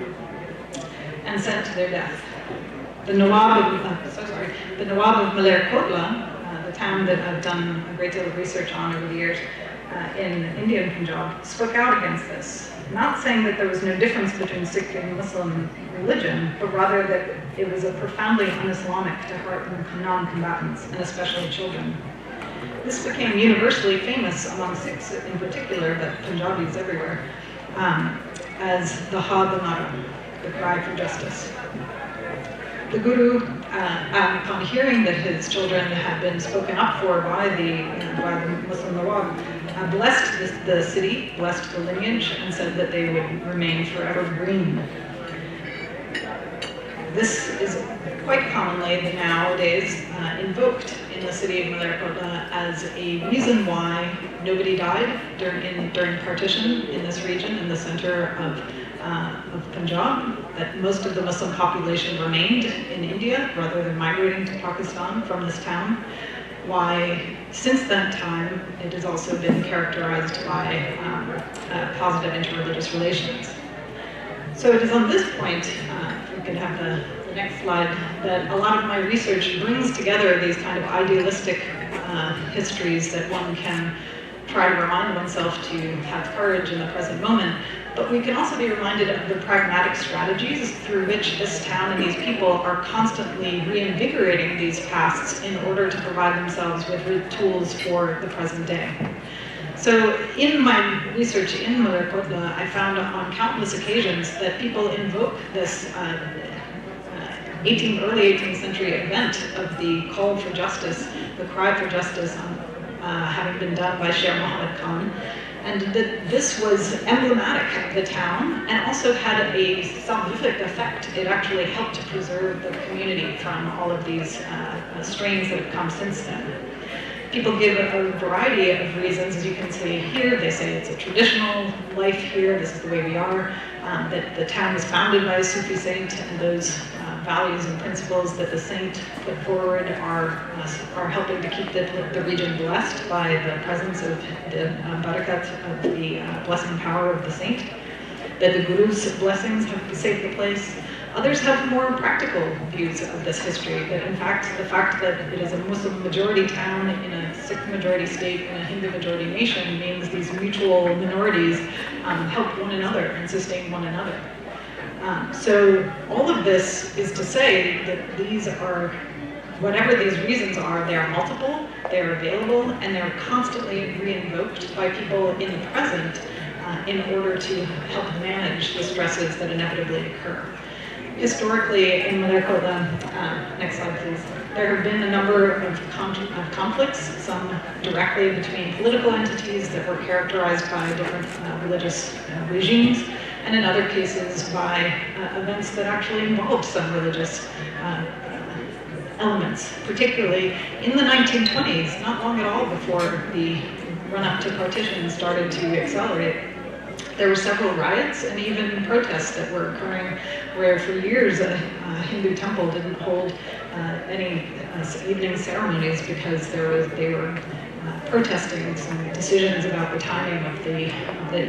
and sent to their death. The Nawab of Malerkotla, the town that I've done a great deal of research on over the years in Indian Punjab, spoke out against this, not saying that there was no difference between Sikh and Muslim religion, but rather that it was a profoundly un-Islamic to harden non-combatants, and especially children. This became universally famous among Sikhs in particular, but Punjabis everywhere, as the Ha Banara, the cry for justice. The Guru, upon hearing that his children had been spoken up for by the Muslim Nawab, blessed the city, blessed the lineage, and said that they would remain forever green. This is quite commonly nowadays invoked in the city of Malerkotla as a reason why nobody died during partition in this region, in the center of Punjab, that most of the Muslim population remained in India rather than migrating to Pakistan from this town. Why, since that time, it has also been characterized by positive interreligious relations. So it is on this point, if we could have the next slide, that a lot of my research brings together these kind of idealistic histories that one can try to remind oneself to have courage in the present moment, but we can also be reminded of the pragmatic strategies through which this town and these people are constantly reinvigorating these pasts in order to provide themselves with tools for the present day. So in my research in Malerkotla, I found on countless occasions that people invoke this early 18th century event of the call for justice, the cry for justice, having been done by Sher Muhammad Khan, and that this was emblematic of the town and also had a salvific effect. It actually helped to preserve the community from all of these strains that have come since then. People give a variety of reasons, as you can see here. They say it's a traditional life here, this is the way we are, that the town was founded by a Sufi saint, and those values and principles that the saint put forward are helping to keep the region blessed by the presence of the barakat, of the blessing power of the saint, that the Guru's blessings have saved the place. Others have more practical views of this history, that in fact, the fact that it is a Muslim majority town in a Sikh majority state in a Hindu majority nation means these mutual minorities help one another and sustain one another. So all of this is to say that these are, whatever these reasons are, they are multiple, they are available, and they're constantly re-invoked by people in the present in order to help manage the stresses that inevitably occur. Historically, in Malerkotla, next slide please, there have been a number of conflicts, some directly between political entities that were characterized by different religious regimes, and in other cases by events that actually involved some religious elements, particularly in the 1920s, not long at all before the run-up to partition started to accelerate. There were several riots and even protests that were occurring where for years a Hindu temple didn't hold any evening ceremonies because they were protesting some decisions about the timing of the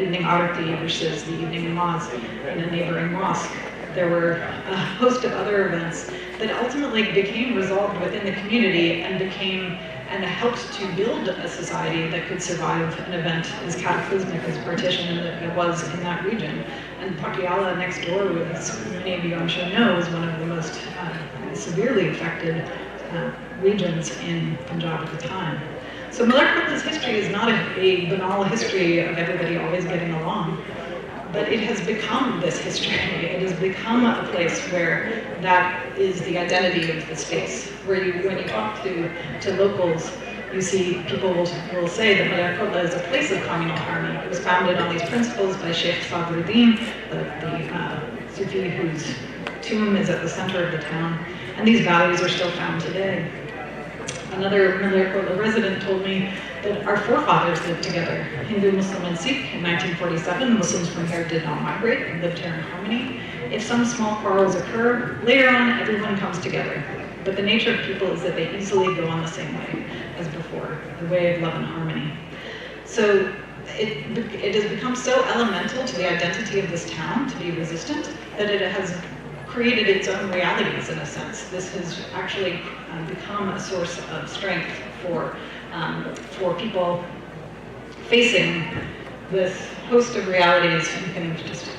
evening arati versus the evening namaz in a neighboring mosque. There were a host of other events that ultimately became resolved within the community and helped to build a society that could survive an event as cataclysmic as partition that it was in that region. And Patiala next door, as many of you I'm sure know, is one of the most severely affected regions in Punjab at the time. So Malerkota's history is not a banal history of everybody always getting along, but it has become this history. It has become a place where that is the identity of the space, where when you talk to locals, you see people will say that Malerkota is a place of communal harmony. It was founded on these principles by Sheikh Sadruddin, the Sufi whose tomb is at the center of the town, and these values are still found today. Another Malerkota resident told me that our forefathers lived together, Hindu, Muslim, and Sikh. In 1947, Muslims from here did not migrate and lived here in harmony. If some small quarrels occur, later on everyone comes together. But the nature of people is that they easily go on the same way as before, the way of love and harmony. So it has become so elemental to the identity of this town to be resistant that it has created its own realities in a sense. This has actually become a source of strength for people facing this host of realities. You can just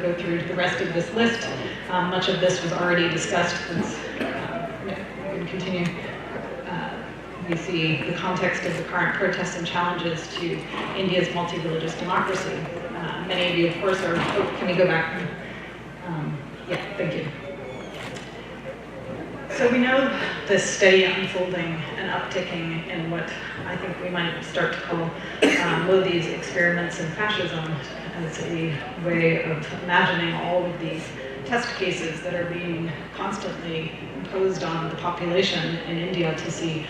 go through the rest of this list. Much of this was already discussed. We can continue. We see the context of the current protests and challenges to India's multi-religious democracy. Many of you, of course, are, can we go back? Yeah, thank you. So we know this steady unfolding and upticking in what I think we might start to call Modi's experiments in fascism as a way of imagining all of these test cases that are being constantly imposed on the population in India to see,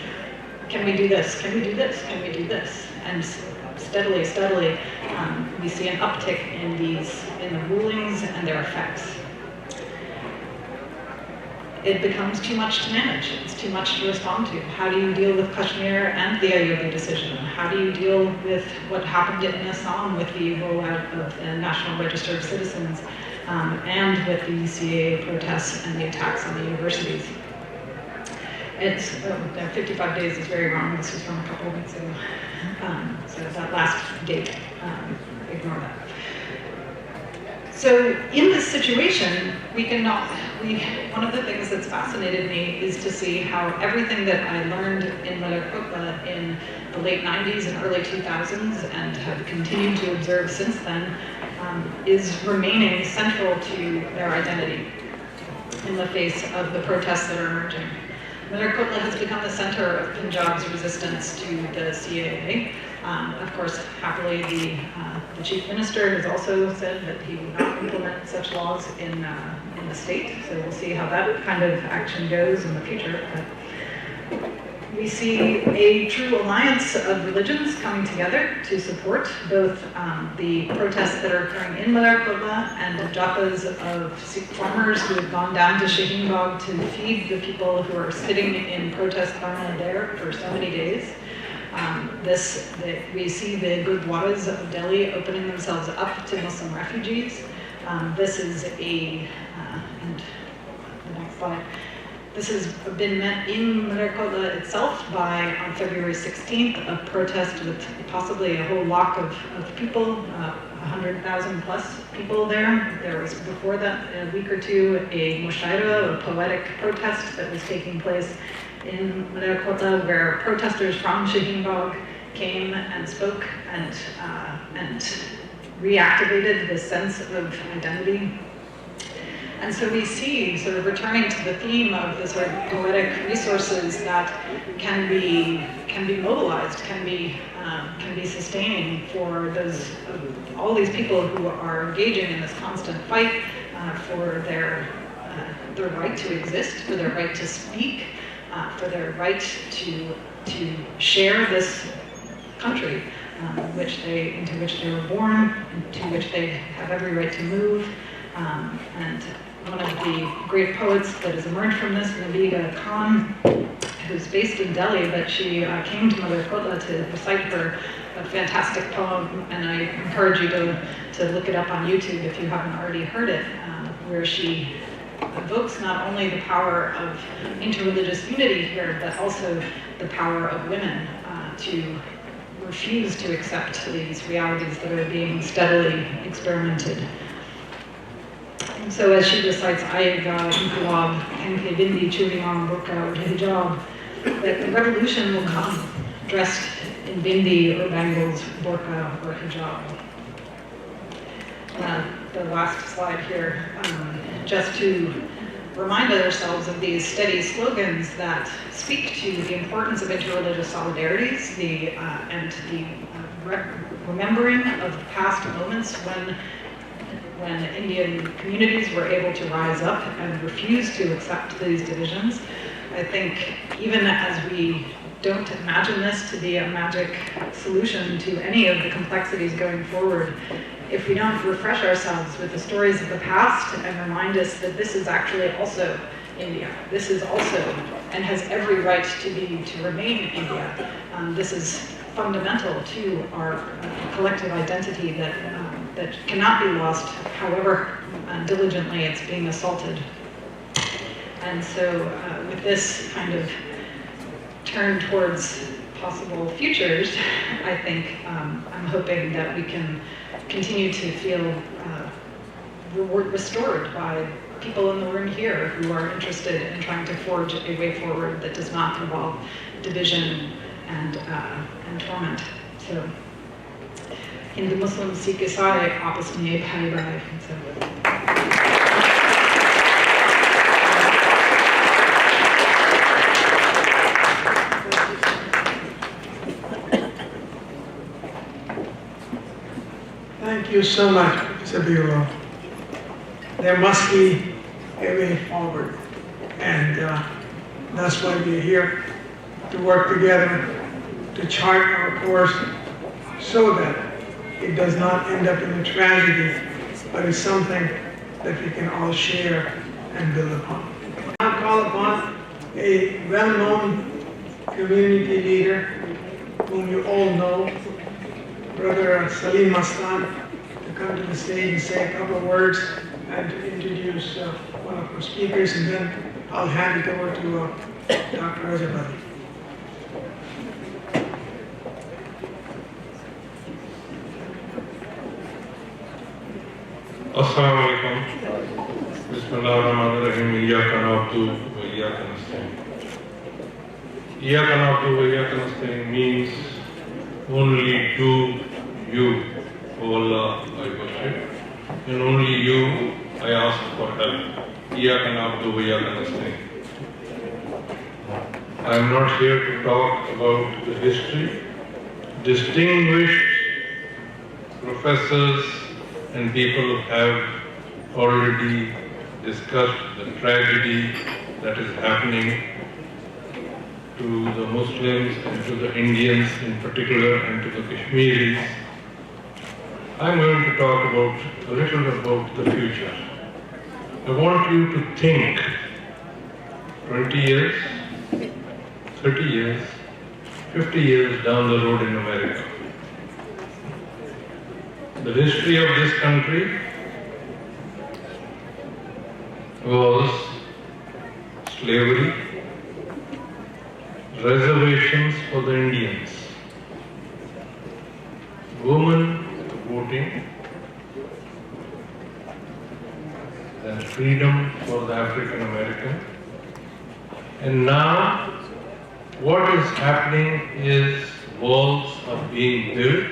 can we do this? Can we do this? Can we do this? And steadily, we see an uptick in the rulings and their effects. It becomes too much to manage. It's too much to respond to. How do you deal with Kashmir and the Ayodhya decision? How do you deal with what happened in Assam with the rollout of the National Register of Citizens and with the CAA protests and the attacks on the universities? It's 55 days is very wrong. This was from a couple of weeks ago. So that last date, ignore that. So in this situation, one of the things that's fascinated me is to see how everything that I learned in Malerkota in the late 90s and early 2000s and have continued to observe since then is remaining central to their identity in the face of the protests that are emerging. Malerkota has become the center of Punjab's resistance to the CAA. Of course, happily, the chief minister has also said that he would not implement such laws in the state. So we'll see how that kind of action goes in the future. But we see a true alliance of religions coming together to support both the protests that are occurring in Malerkota and the jathas of Sikh farmers who have gone down to Shaheen Bagh to feed the people who are sitting in protest dharna there for so many days. We see the Gurdwaras of Delhi opening themselves up to Muslim refugees. This is and the next slide. This has been met in Malerkota itself on February 16th, a protest with possibly a whole lock of people, 100,000 plus people there. There was before that, a week or two, a mushaira, a poetic protest that was taking place in Malerkota, where protesters from Shaheen Bagh came and spoke and reactivated this sense of identity. And so we see, sort of returning to the theme of the sort of poetic resources that can be mobilized, can be sustaining for all these people who are engaging in this constant fight for their right to exist, for their right to speak, for their right to share this country into which they were born, to which they have every right to move. And one of the great poets that has emerged from this, Nabila Khan, who's based in Delhi, but she came to Malerkotla to recite her a fantastic poem, and I encourage you to look it up on YouTube if you haven't already heard it, where she evokes not only the power of interreligious unity here, but also the power of women to refuse to accept these realities that are being steadily experimented. And so as she recites Ayega, Inqilab, Henke Bindi, Churimam, Burqa, or Hijab, that the revolution will come dressed in bindi or bangles, burqa or hijab. The last slide here, just to remind ourselves of these steady slogans that speak to the importance of interreligious solidarities, and the remembering of past moments when Indian communities were able to rise up and refuse to accept these divisions. I think even as we don't imagine this to be a magic solution to any of the complexities going forward, if we don't refresh ourselves with the stories of the past and remind us that this is actually also India, this is also, and has every right to remain India, this is fundamental to our collective identity that cannot be lost, however diligently it's being assaulted. And so with this kind of turn towards possible futures, I think I'm hoping that we can continue to feel restored by people in the room here who are interested in trying to forge a way forward that does not involve division and torment. So, Hindu Muslim Sikh Isai आपस में भाई भाई. Thank you so much, Sabiro. There must be a way forward, and that's why we're here, to work together, to chart our course so that it does not end up in a tragedy, but it's something that we can all share and build upon. I'll call upon a well-known community leader whom you all know, Brother Salim Mastan, to come to the stage and say a couple of words and to introduce one of our speakers, and then I'll hand it over to Dr. Rajabali. Assalamu alaikum. Bismillahirrahmanirrahim. Iyyaka na'budu wa iyyaka nasta'in. Iyyaka na'budu wa iyyaka nasta'in means only do you, O Allah, I worship, and only you I ask for help. Iyyaka na'budu wa iyyaka nasta'in. I am not here to talk about the history. Distinguished professors and people have already discussed the tragedy that is happening to the Muslims and to the Indians in particular and to the Kashmiris. I'm going to talk a little about the future. I want you to think 20 years, 30 years, 50 years down the road in America. The history of this country was slavery, reservations for the Indians, women voting, then freedom for the African American. And now what is happening is walls are being built.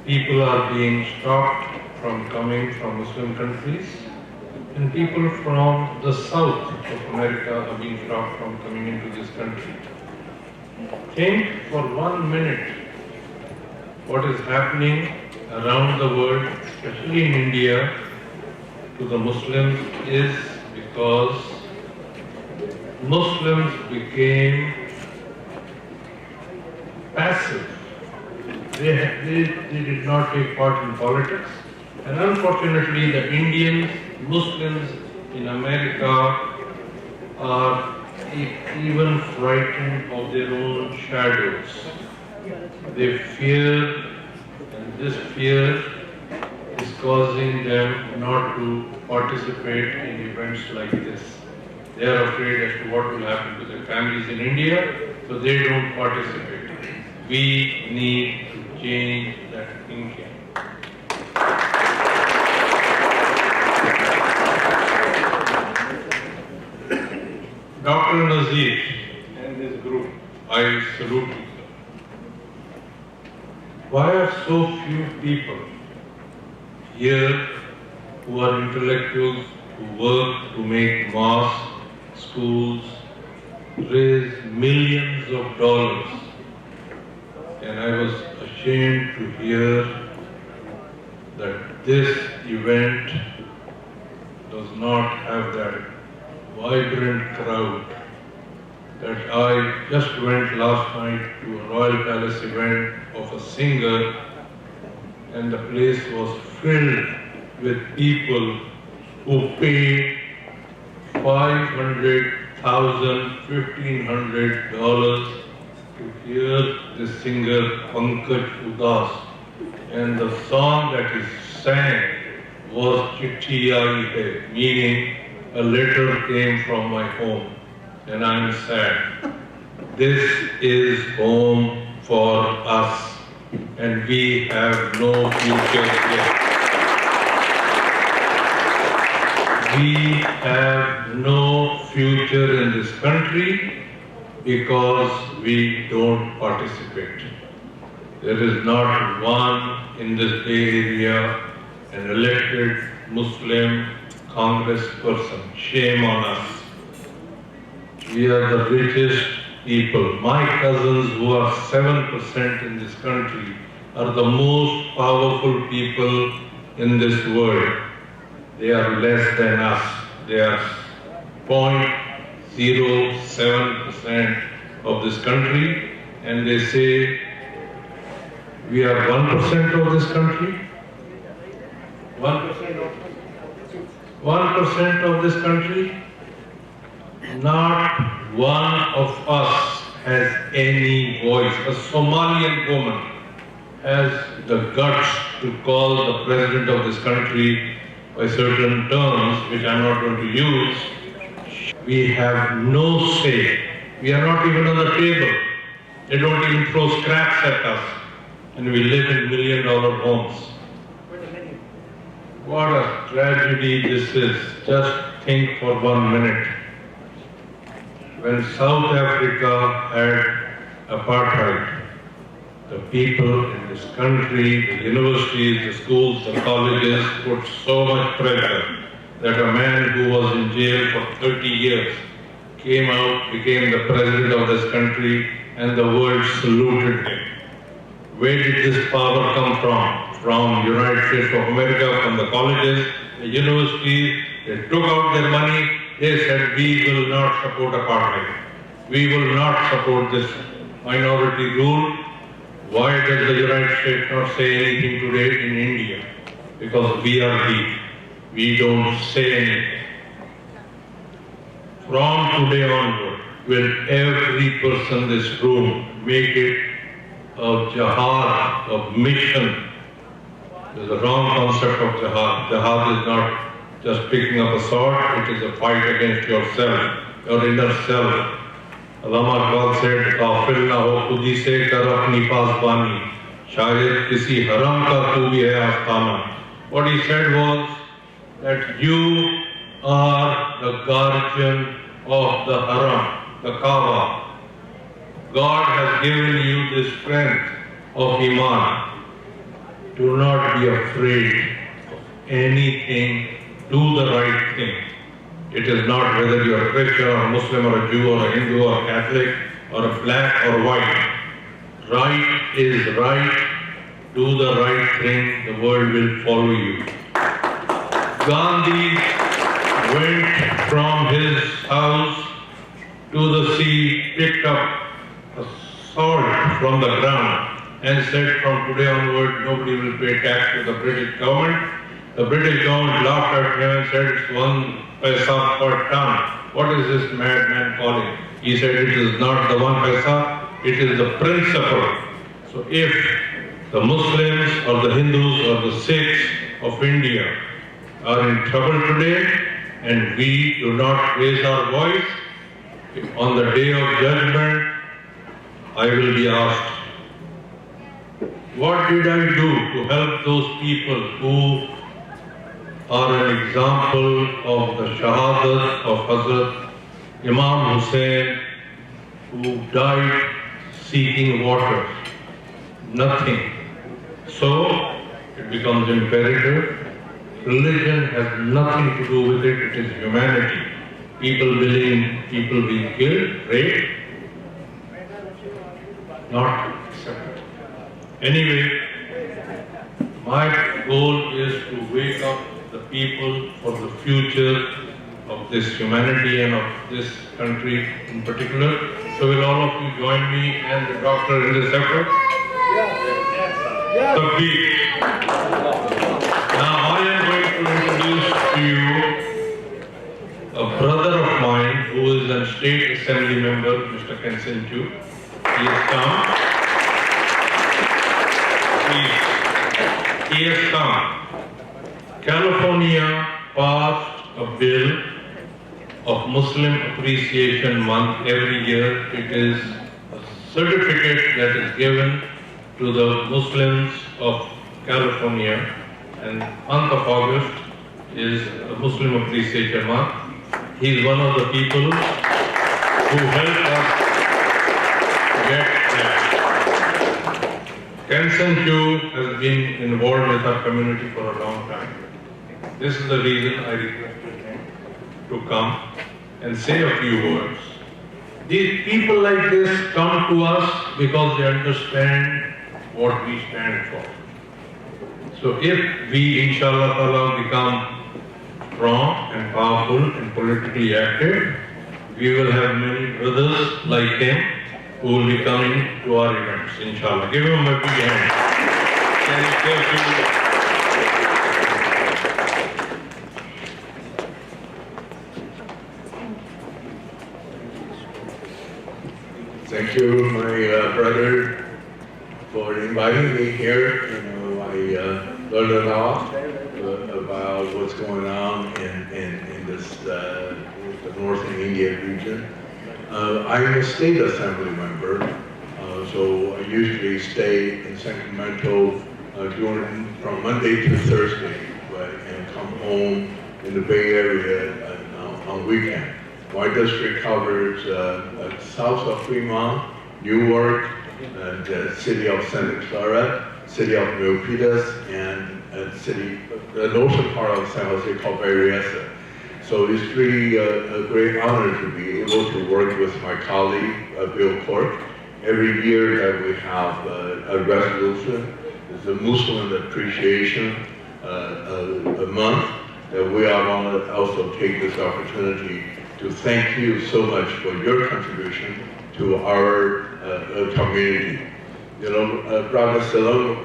People are being stopped from coming from Muslim countries, and people from the south of America are being stopped from coming into this country. Think for 1 minute what is happening around the world, especially in India, to the Muslims is because Muslims became passive. They did not take part in politics. And unfortunately, the Indians, Muslims in America are even frightened of their own shadows. They fear, and this fear is causing them not to participate in events like this. They are afraid as to what will happen to their families in India, so they don't participate. We need to change that thinking. Dr. Nazir and his group, I salute you. Why are so few people here who are intellectuals, who work to make mosques, schools, raise millions of dollars? And I was ashamed to hear that this event does not have that vibrant crowd. That I just went last night to a Royal Palace event of a singer, and the place was filled with people who paid $500,000, $1,500 to hear the singer Pankaj Udas. And the song that he sang was Chitti Aayi Hai, meaning a letter came from my home, and I'm sad. This is home for us, and we have no future here. We have no future in this country because we don't participate. There is not one in this Bay Area, an elected Muslim Congressperson. Shame on us. We are the richest people. My cousins, who are 7% in this country, are the most powerful people in this world. They are less than us. They are 0.07% of this country, and they say we are 1% of this country. 1% of this country. Not one of us has any voice. A Somalian woman has the guts to call the president of this country by certain terms, which I'm not going to use. We have no say. We are not even on the table. They don't even throw scraps at us. And we live in million-dollar homes. What a tragedy this is. Just think for 1 minute. When South Africa had apartheid, the people in this country, the universities, the schools, the colleges put so much pressure that a man who was in jail for 30 years came out, became the president of this country, and the world saluted him. Where did this power come from? From the United States of America, from the colleges, the universities. They took out their money. They said, we will not support apartheid. We will not support this minority rule. Why does the United States not say anything today in India? Because we are weak. We don't say anything. From today onward, will every person in this room make it a jihad, a mission? There's a wrong concept of jihad. Jihad is not just picking up a sword, it is a fight against yourself, your inner self. Allama Iqbal said, "Ghafil na ho khudi se kar apni pasbani, shayad kisi haram ka tu bhi hai astana." What he said was that you are the guardian of the haram, the Kaaba. God has given you the strength of Iman. Do not be afraid of anything. Do the right thing. It is not whether you are a Christian or a Muslim or a Jew or a Hindu or a Catholic or a black or white. Right is right. Do the right thing. The world will follow you. Gandhi went from his house to the sea, picked up a sword from the ground and said from today onward nobody will pay tax to the British government. The British government laughed at him and said it's 1 paisa per ton. What is this madman calling? He said it is not the 1 paisa, it is the principle. So if the Muslims or the Hindus or the Sikhs of India are in trouble today and we do not raise our voice, on the day of judgment, I will be asked, what did I do to help those people who are an example of the Shahadat of Hazrat Imam Hussain, who died seeking water? Nothing. So, it becomes imperative. Religion has nothing to do with it, it is humanity. People being killed, raped, not accepted. Anyway, my goal is to wake up the people for the future of this humanity and of this country in particular. So will all of you join me and the doctor in this effort? Takbir. Now I am going to introduce to you a brother of mine who is a state assembly member, Mr. Kensen Chu. He has come. He has come. California passed a bill of Muslim Appreciation Month every year. It is a certificate that is given to the Muslims of California, and month of August is a Muslim Appreciation Month. He is one of the people who helped us get that. Kensen Chu has been involved with our community for a long time. This is the reason I requested him to come and say a few words. These people like this come to us because they understand what we stand for. So if we, inshallah ta'ala, become strong and powerful and politically active, we will have many brothers like him who will be coming to our events, inshallah. Give him a big hand. Thank you, my brother, for inviting me here. You know, I learned a lot about what's going on in this the northern India region. I'm a state assembly member, so I usually stay in Sacramento from Monday to Thursday, and come home in the Bay Area on weekend. My district covers south of Fremont, Newark, and the city of Santa Clara, city of Milpitas, and the northern part of San Jose called Berryessa. So it's really a great honor to be able to work with my colleague, Bill Cork. Every year that we have a resolution, it's a Muslim Appreciation a month, that we are going to also take this opportunity to thank you so much for your contribution to our community. You know, Brother Salom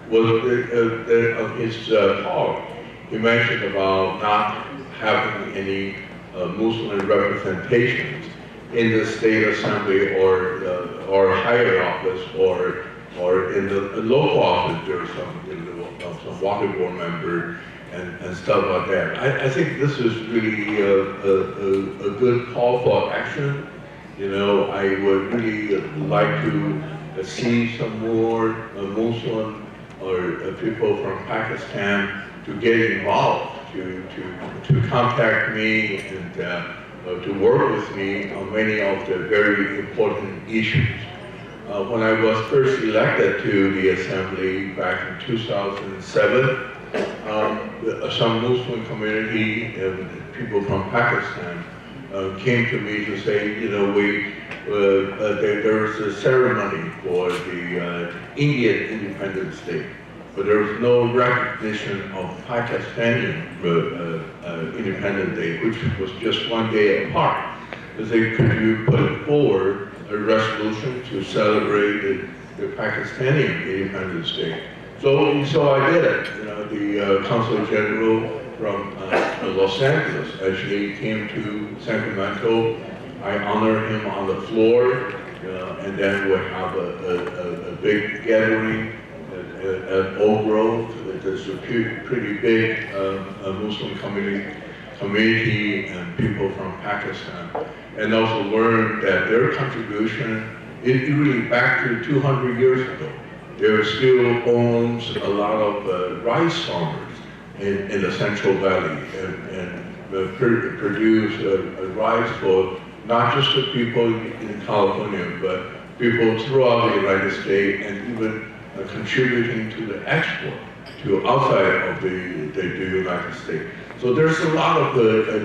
was his talk, he mentioned about not having any Muslim representations in the state assembly or higher office or in the local office. There are some water board member and stuff like that. I think this is really a good call for action. You know, I would really like to see some more Muslim or people from Pakistan to get involved, to contact me and to work with me on many of the very important issues. When I was first elected to the Assembly back in 2007, some Muslim community people from Pakistan came to me to say, you know, there was a ceremony for the Indian Independence Day, but there was no recognition of Pakistani Independence Day, which was just one day apart. to say, could you put forward a resolution to celebrate the Pakistani Independence Day? So I did it. You know, the Consul General from Los Angeles actually came to Sacramento. I honor him on the floor, and then we have a big gathering at Oak Grove. There's a pretty big Muslim community and people from Pakistan, and also learned that their contribution is really back to 200 years ago. There still owns a lot of rice farmers in the Central Valley and produce rice for not just the people in California, but people throughout the United States, and even contributing to the export to outside of the United States. So there's a lot of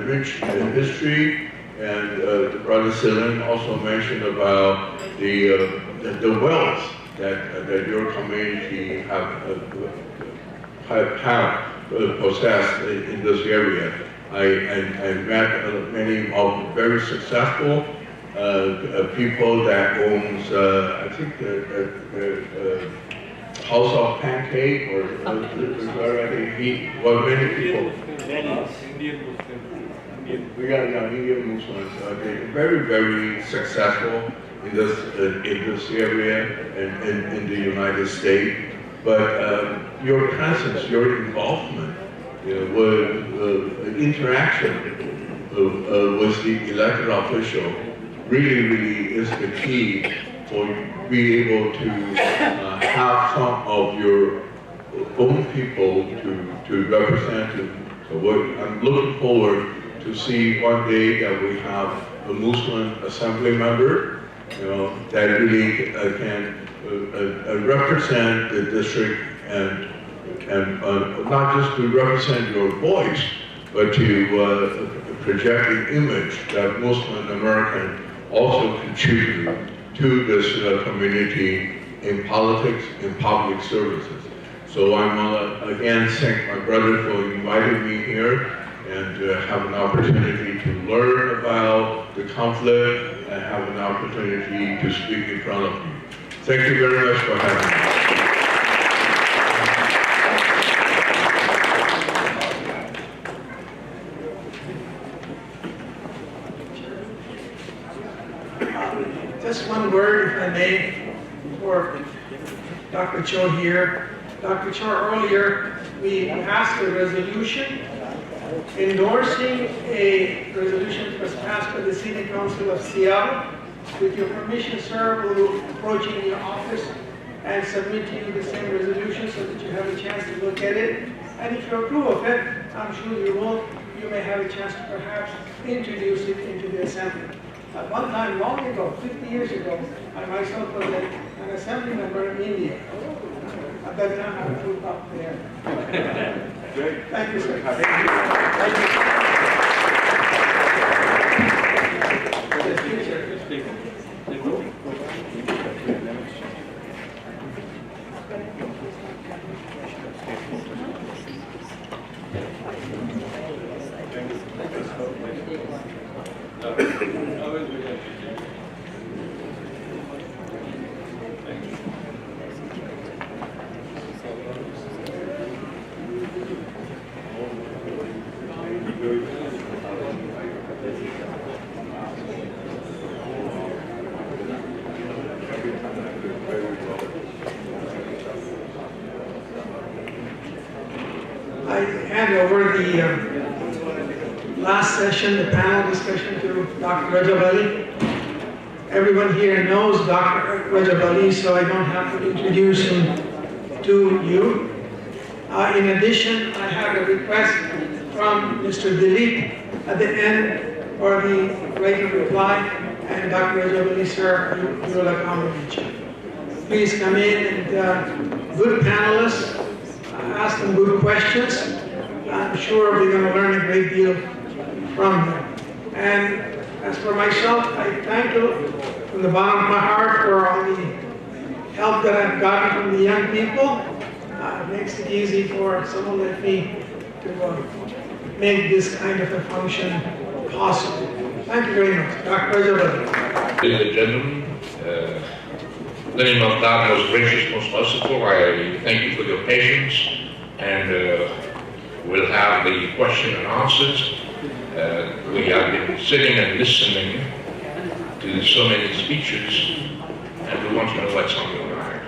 rich history, and Brother Celine also mentioned about the wealth that your community have possessed in this area. I met many of very successful people that owns, I think, the House of Pancake, or many people. We got Indian Muslims. They're very, very successful in this area and in the United States. But your presence, your involvement, interaction with the elected official really is the key for being able to have some of your own people to represent you. So I'm looking forward to see one day that we have a Muslim assembly member, that really can represent the district and not just to represent your voice, but to project an image that Muslim American also contribute to this community in politics, in public services. So I want to again thank my brother for inviting me here and have an opportunity to learn about the conflict and have an opportunity to speak in front of you. Thank you very much for having me. Just one word, if I may, for Dr. Cho here. Dr. Cho, earlier we passed a resolution endorsing a resolution that was passed by the City Council of Seattle. With your permission, sir, we'll approach you in your office and submit to you the same resolution so that you have a chance to look at it. And if you approve of it, I'm sure you will, you may have a chance to perhaps introduce it into the Assembly. At one time, long ago, 50 years ago, I myself was an assembly member in India. At that time, I flew up there. Great. Thank you, sir. Thank I hand over the last session, the panel discussion, to Dr. Rajab Ali. Everyone here knows Dr. Rajab Ali, so I don't have to introduce him to you. In addition, I have a request from Mr. Dilip at the end for the right of reply, and Dr. Rajab Ali, sir, you will accommodate you. Please come in, and good panelists, ask them good questions. I'm sure we're going to learn a great deal from them. And as for myself, I thank you from the bottom of my heart for all the help that I've gotten from the young people. It makes it easy for someone like me to make this kind of a function possible. Thank you very much. Dr. Rajabali. Ladies and gentlemen, in the name of God, most gracious, most merciful, I thank you for your patience, and we'll have the question and answers. We have been sitting and listening to so many speeches, and we want to know what's on your mind.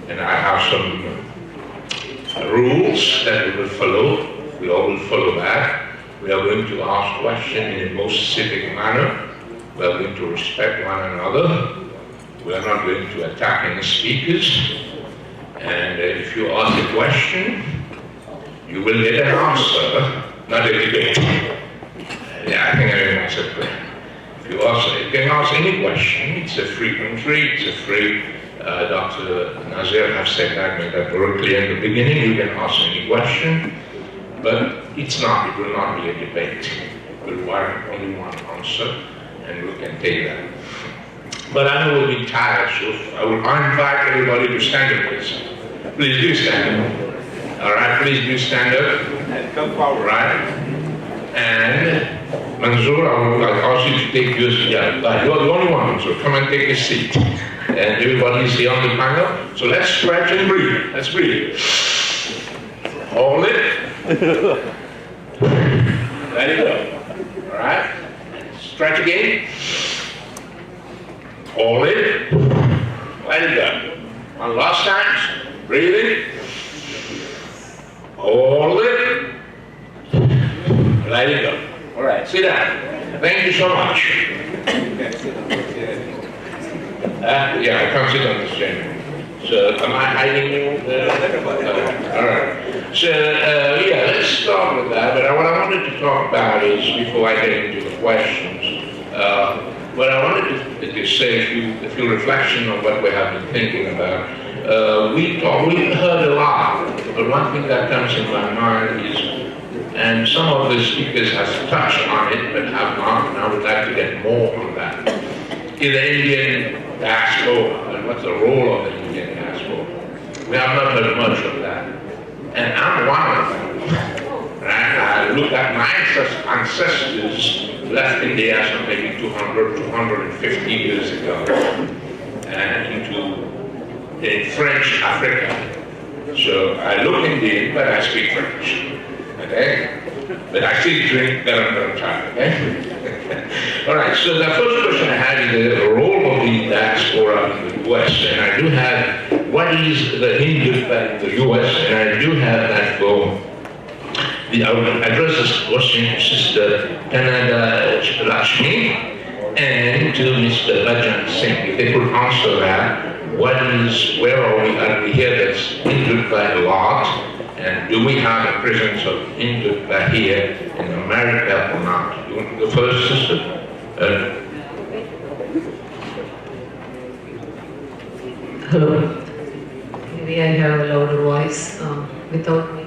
And I have some rules that we will follow. We all will follow that. We are going to ask questions in the most civic manner. We are going to respect one another. We are not going to attack any speakers. And if you ask a question, you will get an answer, not a debate. Yeah, I think I answered that. If you can ask any question. It's a free country. It's a free. Dr. Nazir has said that, made that very clear in the beginning. You can ask any question, but it will not be a debate. We'll want only one answer, and we can take that. But I know we'll be tired, so I will invite everybody to stand up, please. Please do stand up. All right, please do stand up and come forward, right? And Manzoor, I will ask you to take your seat. Yeah, you're the only one, so come and take a seat. And everybody is here on the panel. So let's stretch and breathe. Let's breathe. Hold it. Let it go. All right. Stretch again. Hold it. Let it go. One last time. Breathe in. Hold it. Let it go. All right. Sit down. Thank you so much. Yeah, I can't sit on this chair. So, am I hiding you? All right. So, yeah, let's start with that. But what I wanted to talk about is, before I get into the questions, what I wanted to say a few reflections on what we have been thinking about. We heard a lot, but one thing that comes in my mind is, and some of the speakers have touched on it, but have not, and I would like to get more on that, is the Indian diaspora, and what's the role of the Indian diaspora. We have not heard much of that. And I'm one of them. Right? I look at my ancestors left India some maybe 200, 250 years ago, and in French Africa. So I look Indian, but I speak French. Okay? But I still drink garam chai. Okay? All right, so the first question I had is the role of the diaspora in the US, and I do have, what is the Hindutva in the US, and I do have that for, I will address this question to Sister Canada Lakshmi and to Mr. Bhajan Singh. If they could answer that, where are we here that's Hindutva a lot, and do we have a presence of Hindutva here in America or not? You want to go first, Sister? Hello. Maybe I have a louder voice without me.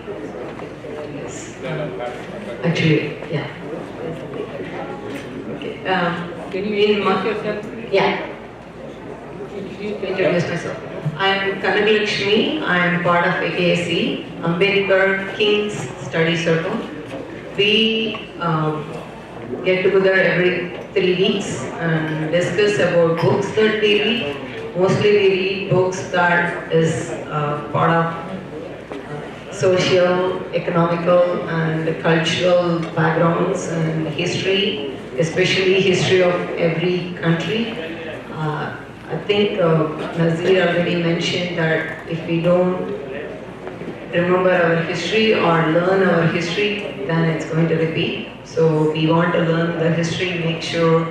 Yes. Actually, yeah. Okay. Can you introduce yourself? Yeah. Introduce myself. I am Kanadi Lakshmi. I am part of AKSC, Ambedkar King's Study Circle. We get together every 3 weeks and discuss about books that we read. Mostly we read books that is part of social, economical and cultural backgrounds and history, especially history of every country. I think Nazir already mentioned that if we don't remember our history or learn our history, then it's going to repeat. So we want to learn the history, make sure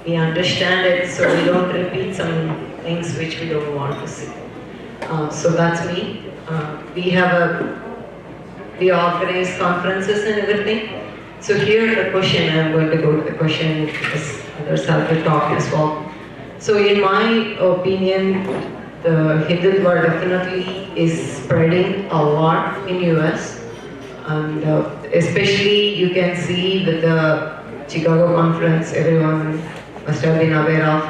we understand it so we don't repeat some things which we don't want to see. So that's me. We organize conferences and everything. So here the question, I'm going to go to the question because others have to talk as well. So in my opinion, the Hindutva definitely is spreading a lot in US, and especially you can see with the Chicago conference, everyone must have been aware of,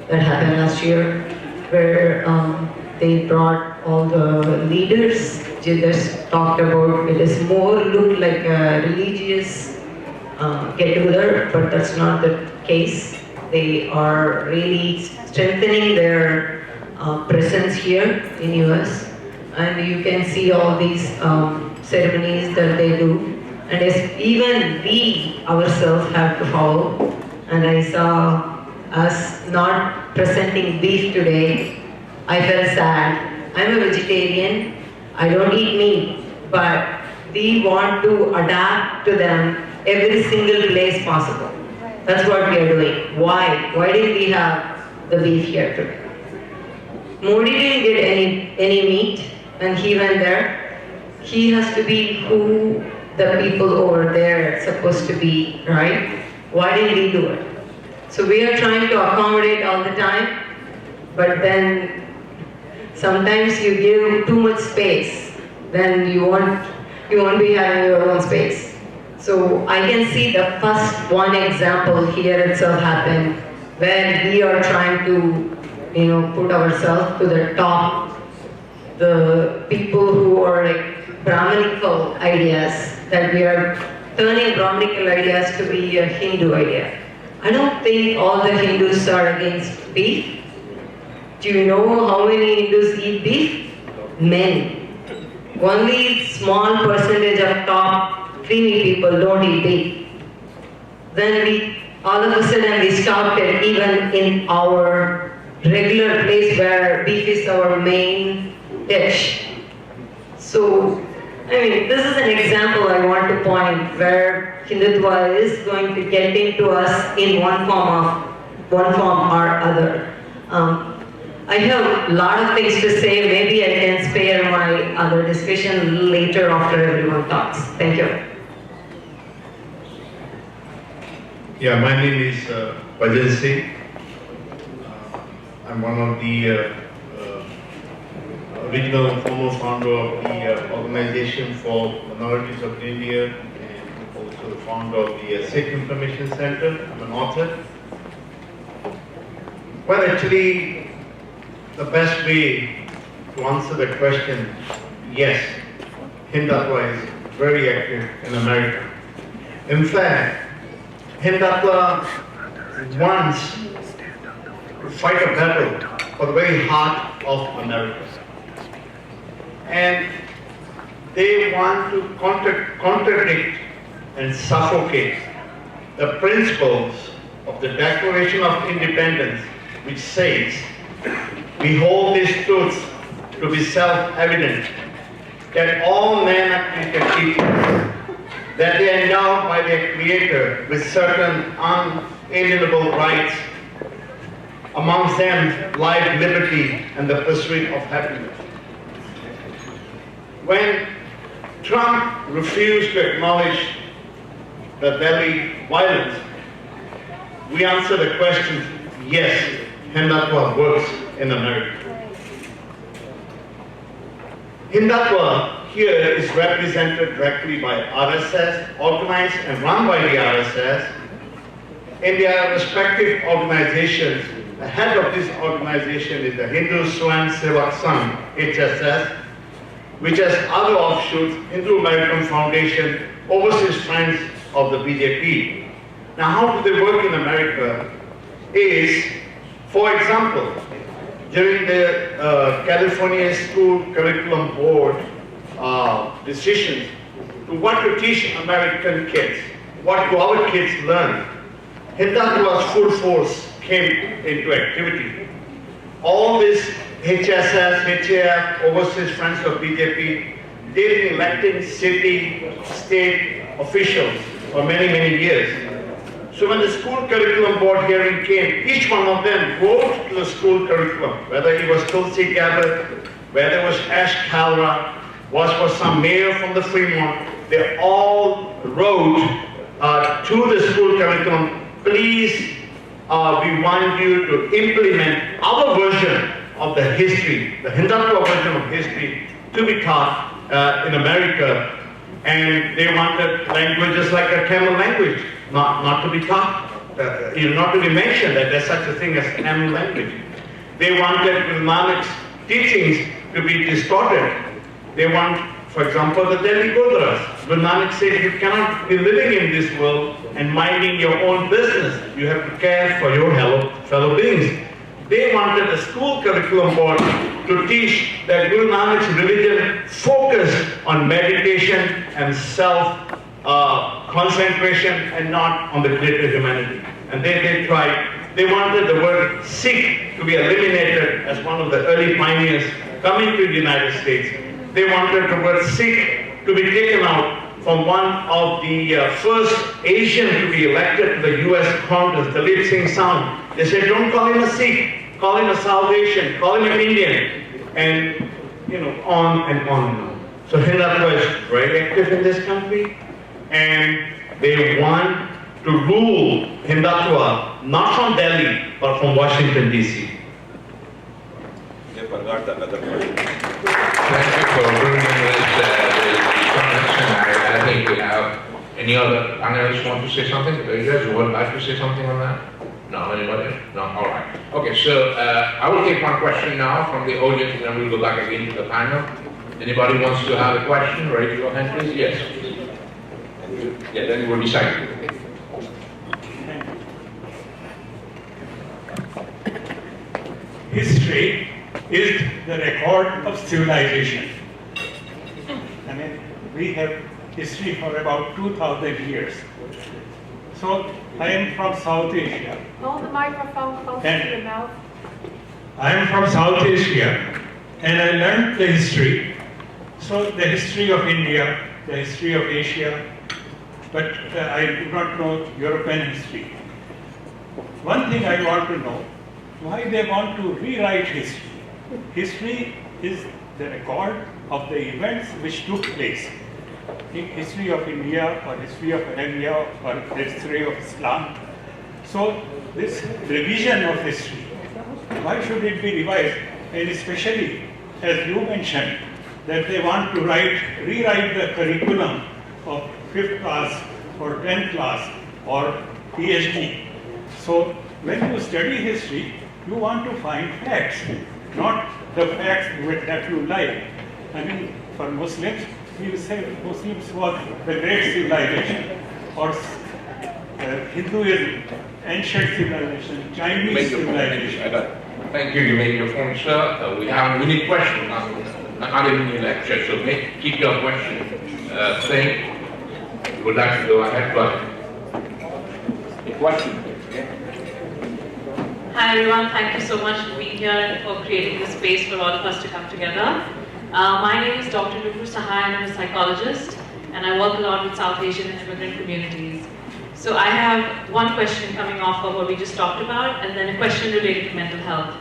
that happened last year, where they brought all the leaders, they just talked about, it is more looked like a religious get-together, but that's not the case. They are really strengthening their presence here in US, and you can see all these ceremonies that they do, and even we ourselves have to follow. And I saw us not presenting beef today. I felt sad. I'm a vegetarian. I don't eat meat, but we want to adapt to them every single place possible. That's what we are doing. Why? Why did we have the beef here today? Modi didn't get any meat, and he went there. He has to be who the people over there are supposed to be, right? Why didn't he do it? So we are trying to accommodate all the time, but then sometimes you give too much space, then you won't be having your own space. So I can see the first one example here itself happen, where we are trying to, put ourselves to the top. The people who are like Brahminical ideas, that we are turning Brahminical ideas to be a Hindu idea. I don't think all the Hindus are against beef. Do you know how many Hindus eat beef? Many. Only small percentage of top creamy people don't eat beef. Then all of a sudden we stopped it even in our regular place where beef is our main dish. So, this is an example I want to point where Hindutva is going to get into us in one form or other. I have a lot of things to say. Maybe I can spare my other discussion later after everyone talks. Thank you. Yeah, my name is Bhajan Singh. I'm one of the original former founder of the Organization for Minorities of India, and also the founder of the Sikh Information Center. I'm an author. Well, actually, the best way to answer the question, yes, Hindutva is very active in America. In fact, Hindutva wants to fight a battle for the very heart of America. And they want to contradict and suffocate the principles of the Declaration of Independence, which says, we hold these truths to be self-evident, that all men are created equal, that they are endowed by their Creator with certain unalienable rights, amongst them life, liberty, and the pursuit of happiness. When Trump refused to acknowledge the Delhi violence, we answer the question, yes, Hindutva works in America. Hindutva here is represented directly by RSS, organized and run by the RSS. In their respective organizations, the head of this organization is the Hindu Swayam Sevak Sangh, HSS, which has other offshoots, Hindu American Foundation, Overseas Friends of the BJP. Now, how do they work in America is, for example, during the California School Curriculum Board decisions to what to teach American kids, what do our kids learn, Hindutva's full force came into activity. All this HSS, HAF, Overseas Friends of BJP, they've been electing city, state officials for many, many years. So when the school curriculum board hearing came, each one of them wrote to the school curriculum, whether it was Tulsi Gabbard, whether it was Ash Kalra, was some mayor from the Fremont, they all wrote to the school curriculum, please, we want you to implement our version of the history, the Hindutva version of history, to be taught in America. And they wanted languages like the Tamil language not to be taught, not to be mentioned that there's such a thing as Tamil language. They wanted Guru Nanak's teachings to be distorted. They want, for example, the Delhi Gurdwaras. Guru Nanak said you cannot be living in this world and minding your own business. You have to care for your fellow beings. They wanted the school curriculum board to teach that Guru Nanak's religion focused on meditation and self-concentration and not on the greater humanity. And they tried. They wanted the word Sikh to be eliminated as one of the early pioneers coming to the United States. They wanted the word Sikh to be taken out from one of the first Asian to be elected to the US Congress, Dalit Singh Sahni. They said, don't call him a Sikh, call him a South Asian, call him an Indian, and on and on and on. So Hindutva is very active in this country, and they want to rule Hindutva not from Delhi, but from Washington, D.C. Thank you for bringing this comments, and I think we have any other analysts want to say something? You guys would like to say something on that? No, anybody? No, all right. Okay, so I will take one question now from the audience, and then we'll go back again to the panel. Anybody wants to have a question? Raise your hand, please. Yes. Yeah, then we'll decide. History is the record of civilization. I mean, we have history for about 2,000 years. So, I am from South Asia. Hold the microphone close to your mouth. I am from South Asia, and I learned the history. So, the history of India, the history of Asia, but I do not know European history. One thing I want to know, why they want to rewrite history. History is the record of the events which took place. In history of India, or history of Arabia, or history of Islam. So this revision of history, why should it be revised? And especially, as you mentioned, that they want to rewrite the curriculum of 5th class or 10th class or PhD. So when you study history, you want to find facts, not the facts that you like. I mean, for Muslims, we will say Muslims was the great civilization, or Hinduism, ancient civilization, Chinese civilization. Thank you. You made your point, sir. We need questions, not a mini lecture, so keep your question. Think. You would like to go ahead, but a question. Hi everyone, thank you so much for being here and for creating this space for all of us to come together. My name is Dr. Nupur Sahai, and I'm a psychologist, and I work a lot with South Asian and immigrant communities. So I have one question coming off of what we just talked about, and then a question related to mental health.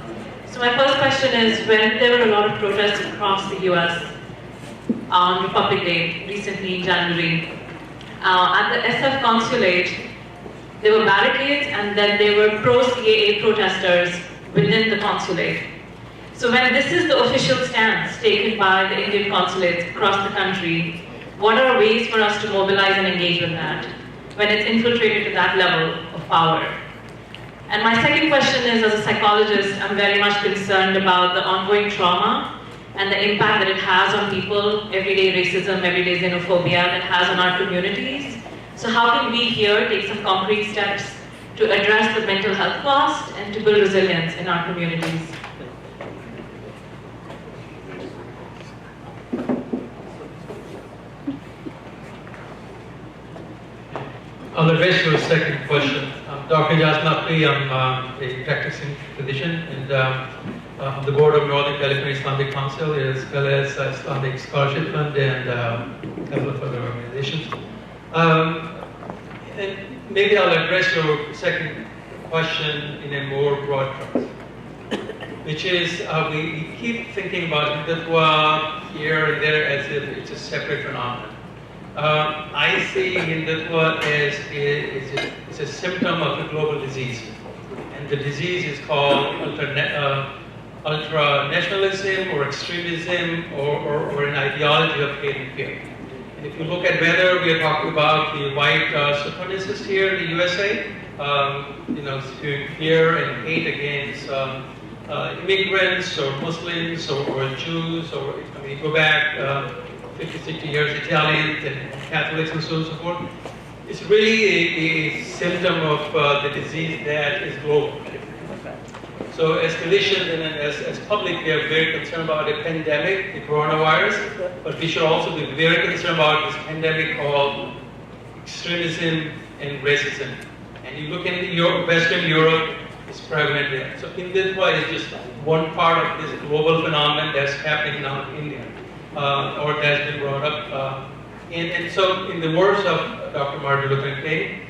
So my first question is, when there were a lot of protests across the US on Republic Day, recently in January, at the SF consulate, there were barricades, and then there were pro-CAA protesters within the consulate. So when this is the official stance taken by the Indian consulates across the country, what are ways for us to mobilize and engage with that when it's infiltrated to that level of power? And my second question is, as a psychologist, I'm very much concerned about the ongoing trauma and the impact that it has on people, everyday racism, everyday xenophobia that has on our communities. So how can we here take some concrete steps to address the mental health cost and to build resilience in our communities? I'll address your second question. Dr. Jasnapri, I'm a practicing physician, and on the board of Northern California Islamic Council, as well as Islamic Scholarship Fund and a couple of other organizations. And maybe I'll address your second question in a more broad terms, which is we keep thinking about Hindutva here and there as if it's a separate phenomenon. I see Hindutva as it's a symptom of a global disease, and the disease is called ultra-nationalism or extremism or an ideology of hate and fear. And if you look at whether we are talking about the white supremacists here in the USA, spewing fear and hate against immigrants or Muslims or Jews, or I mean, go back 50, 60 years, Italians and Catholics and so on and so forth. It's really a symptom of the disease that is global. So as clinicians and as public, we are very concerned about the pandemic, the coronavirus, but we should also be very concerned about this pandemic called extremism and racism. And you look in Western Europe, it's prevalent there. So Hindutva is just one part of this global phenomenon that's happening now in India, or that's been brought up. And so in the words of Dr. Martin Luther King,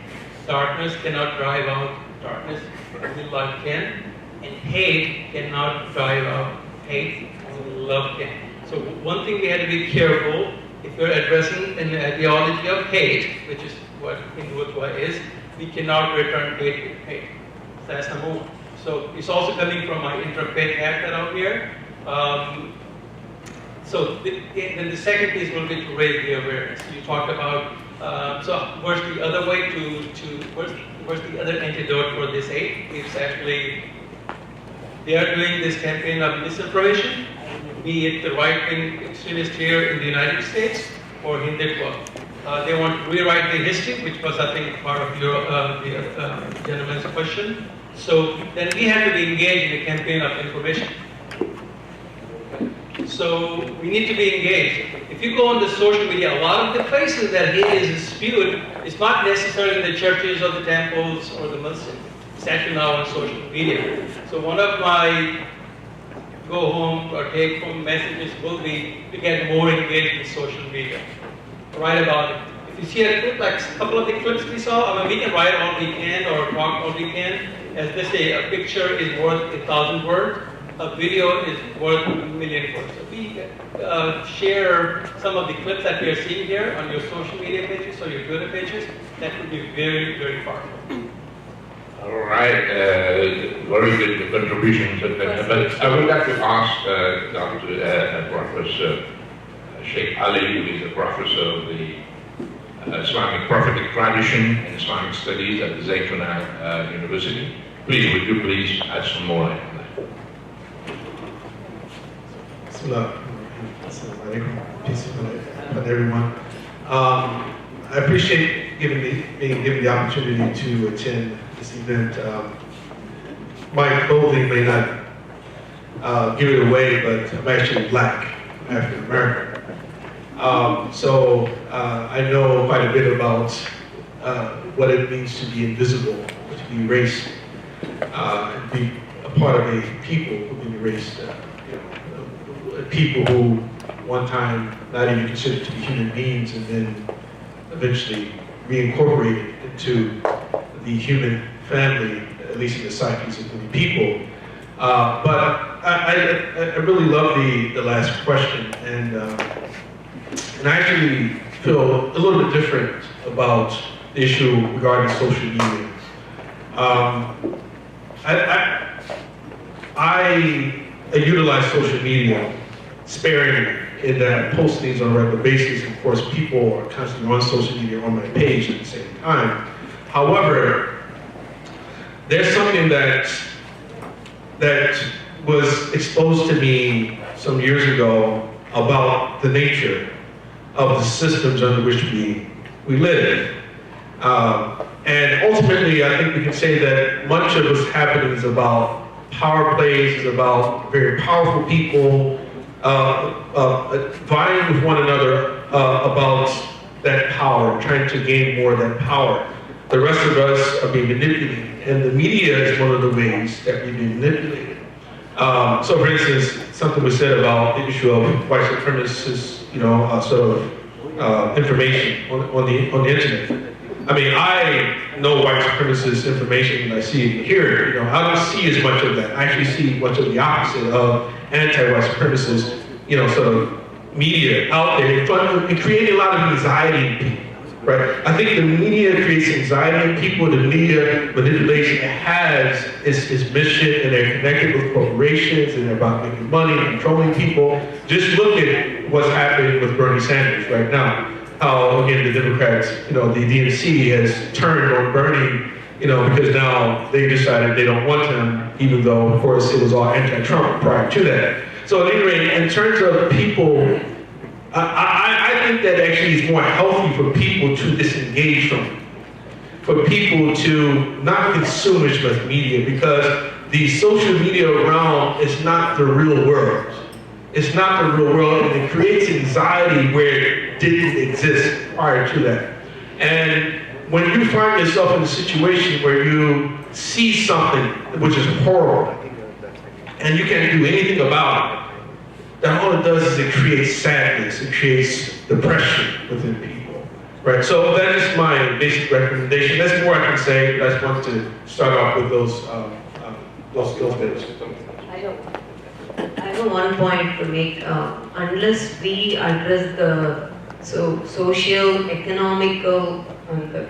darkness cannot drive out darkness, only light can. And hate cannot drive out hate, only love can. So one thing we have to be careful, if we're addressing an ideology of hate, which is what Hindutva is, we cannot return hate with hate. So that's number one. So it's also coming from my interfaith hat that out here. Then the second piece will be to raise the awareness. You talked about, so where's the other way where's the other antidote for this hate? It's actually, they are doing this campaign of misinformation, be it the right-wing extremists here in the United States or Hindutva. They want to rewrite the history, which was, I think, part of your the gentleman's question. So then we have to be engaged in a campaign of information. So we need to be engaged. If you go on the social media, a lot of the places that hate is spewed, it's not necessarily in the churches or the temples or the Muslims. It's actually now on social media. So one of my go home or take home messages will be to get more engaged with social media. Write about it. If you see a clip, like a couple of the clips we saw, I mean, we can write all we can or talk all we can. As they say, a picture is worth 1,000 words. A video is worth 1,000,000 words. So we share some of the clips that we are seeing here on your social media pages or your Twitter pages. That would be very, very powerful. All right, very good contributions. But I would like to ask Dr. Professor Sheikh Ali, who is a professor of the Islamic prophetic tradition and Islamic studies at the Zaytuna University. Please, would you please add some more light on that? Peace with everyone. I appreciate being given the opportunity to attend this event. My clothing may not give it away, but I'm actually black, African American. So I know quite a bit about what it means to be invisible, to be erased, and be a part of a people who've been erased. People who one time not even considered to be human beings and then eventually reincorporated into the human family, at least in the psyches of many people. But I really love the last question, and I actually feel a little bit different about the issue regarding social media. I utilize social media sparingly in that I post things on a regular basis. Of course, people are constantly on social media on my page at the same time. However, there's something that was exposed to me some years ago about the nature of the systems under which we live. And ultimately, I think we can say that much of what's happening is about power plays, is about very powerful people vying with one another about that power, trying to gain more of that power. The rest of us are being manipulated, and the media is one of the ways that we've been manipulated. So for instance, something was said about the issue of white supremacist, sort of information on the internet. I mean, I know white supremacist information and I see it here. I don't see as much of that. I actually see much of the opposite of anti-white supremacist, sort of media out there and creating a lot of anxiety in people, right? I think the media creates anxiety in people. The media manipulation has its mission, and they're connected with corporations, and they're about making money, controlling people. Just look at what's happening with Bernie Sanders right now. How, again, the Democrats, the DNC has turned on Bernie, because now they decided they don't want him, even though, of course, it was all anti-Trump prior to that. So at any rate, in terms of people I think that actually is more healthy for people to disengage from it, for people to not consume as much media, because the social media realm is not the real world. It's not the real world, and it creates anxiety where it didn't exist prior to that. And when you find yourself in a situation where you see something which is horrible, and you can't do anything about it, then all it does is it creates sadness, it creates depression within people, right? So that is my basic recommendation. That's more I can say, but I just wanted to start off with those bits. I have one point to make. Unless we address the social, economical, and the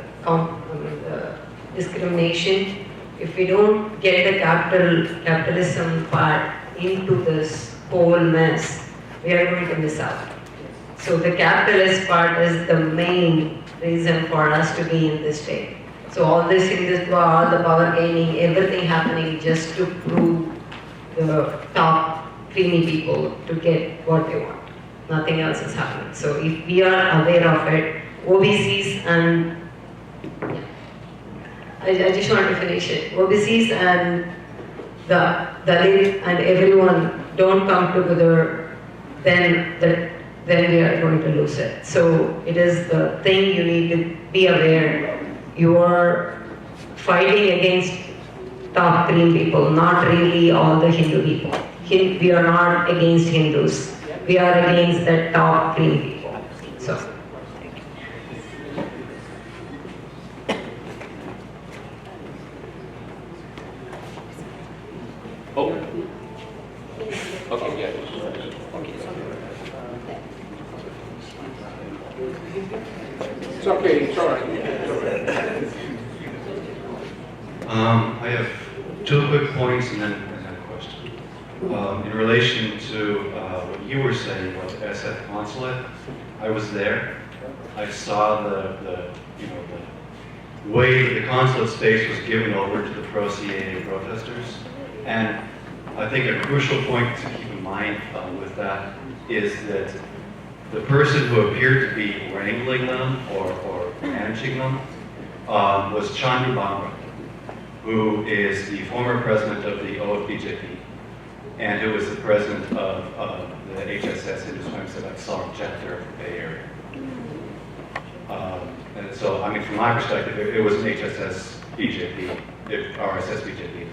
discrimination, if we don't get the capitalism part into this whole mess, we are going to miss out. So the capitalist part is the main reason for us to be in this state. So all this all the power gaining, everything happening just to prove the top creamy people to get what they want. Nothing else is happening. So if we are aware of it, OBCs and I just want to finish it. OBCs and the Dalit and everyone don't come together, then we are going to lose it. So it is the thing you need to be aware. You are fighting against top green people, not really all the Hindu people. We are not against Hindus. We are against the top green people. So. Oh. Okay, yeah. It's okay, it's all right. I have two quick points and then a question. In relation to what you were saying about the SF consulate, I was there. I saw the way that the consulate space was given over to the pro-CAA protesters. And I think a crucial point to keep in mind with that is that the person who appeared to be wrangling them or managing them was Chandu Bhamra, who is the former president of the OFBJP and who was the president of the HSS Hindu Swayamsevak Sangh chapter of the Bay Area. And so, I mean, from my perspective, it was an HSS BJP, RSS BJP.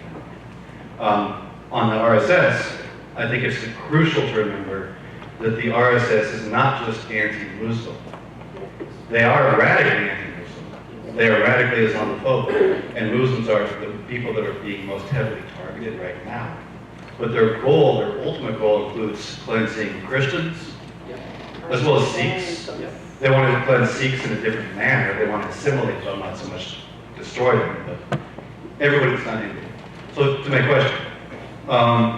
On the RSS, I think it's crucial to remember that the RSS is not just anti-Muslim. They are radically anti-Muslim. They are radically Islamophobic, and Muslims are the people that are being most heavily targeted right now. But their goal, their ultimate goal, includes cleansing Christians, as well as Sikhs. They want to cleanse Sikhs in a different manner. They want to assimilate them, not so much destroy them, but everybody that's not Hindu. So to my question,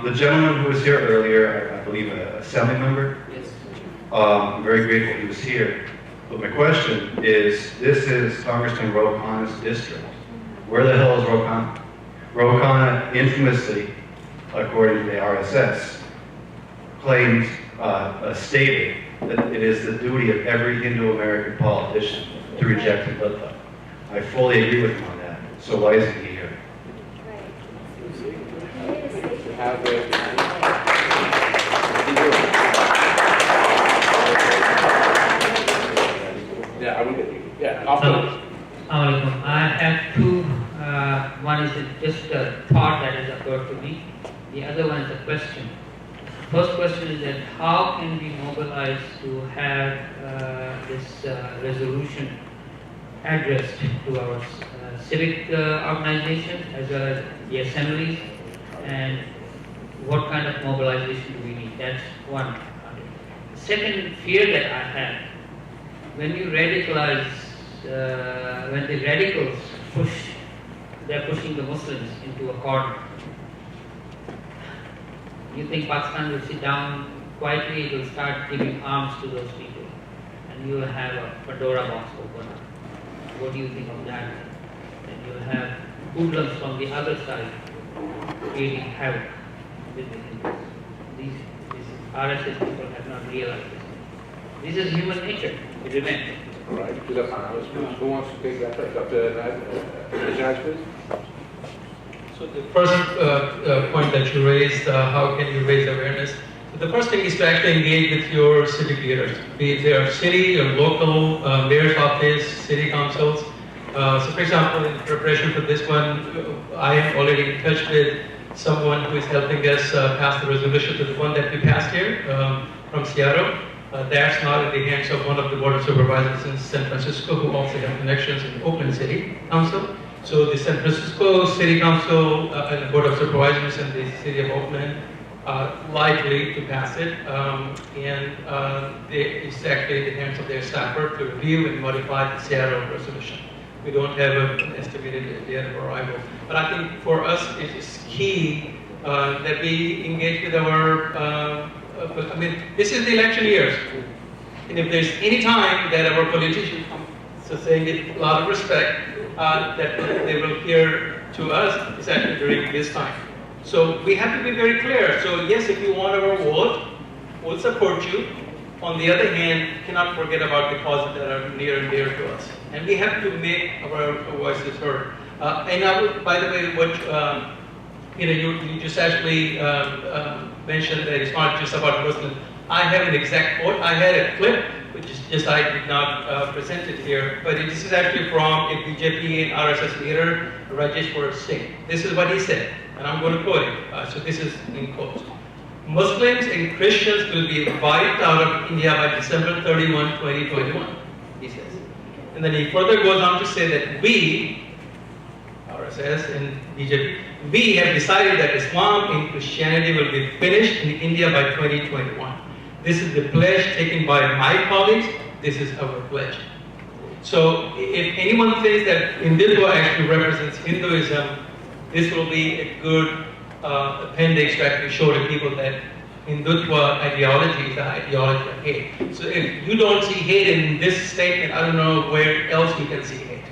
the gentleman who was here earlier, I believe an assembly member, I'm very grateful he was here. But my question is, this is Congressman Ro Khanna's district. Where the hell is Ro Khanna? Ro Khanna infamously, according to the RSS, claimed, stated that it is the duty of every Hindu-American politician to reject Hindutva. I fully agree with him on that. So why isn't he here? Yeah, I will get you. Yeah, after. I have two. One is just a thought that has occurred to me. The other one is a question. First question is that how can we mobilize to have this resolution addressed to our civic organizations as well as the assemblies, and what kind of mobilization do we need? That's one. Second fear that I have, when you radicalize, when the radicals they're pushing the Muslims into a corner. You think Pakistan will sit down quietly, it will start giving arms to those people, and you will have a Pandora box open up. What do you think of that? And you will have hoodlums from the other side creating havoc with the Hindus. These RSS people have not realized this. This is human nature. It remains. All right, to the panelists, please. Who wants to take that? Dr. Najaz, please. So the first point that you raised, how can you raise awareness? So the first thing is to actually engage with your civic leaders, be it their city or local mayor's office, city councils. So for example, in preparation for this one, I am already in touch with someone who is helping us pass the resolution to the one that we passed here from Seattle. That's not in the hands of one of the board of supervisors in San Francisco, who also have connections in Oakland City Council. So the San Francisco City Council and the board of supervisors in the city of Oakland are likely to pass it, it's actually in the hands of their staffer to review and modify the Seattle resolution. We don't have an estimated date of arrival. But I think for us it is key that we engage with our, I mean, this is the election years. And if there's any time that our politicians, so saying it with a lot of respect, that they will hear to us, is actually during this time. So we have to be very clear. So yes, if you want our vote, we'll support you. On the other hand, cannot forget about the causes that are near and dear to us. And we have to make our voices heard. And I would, by the way, what you just actually mentioned that it's not just about Muslims. I have an exact quote. I had a clip, which is just I did not present it here, but this is actually from a BJP and RSS leader, Rajeshwar Singh. This is what he said, and I'm going to quote it. So this is in quotes. Muslims and Christians will be wiped out of India by December 31, 2021, he says. And then he further goes on to say that we, RSS and BJP, we have decided that Islam and Christianity will be finished in India by 2021. This is the pledge taken by my colleagues. This is our pledge. So if anyone thinks that Hindutva actually represents Hinduism, this will be a good appendix to actually show to people that Hindutva ideology is the ideology of hate. So if you don't see hate in this statement, I don't know where else you can see hate.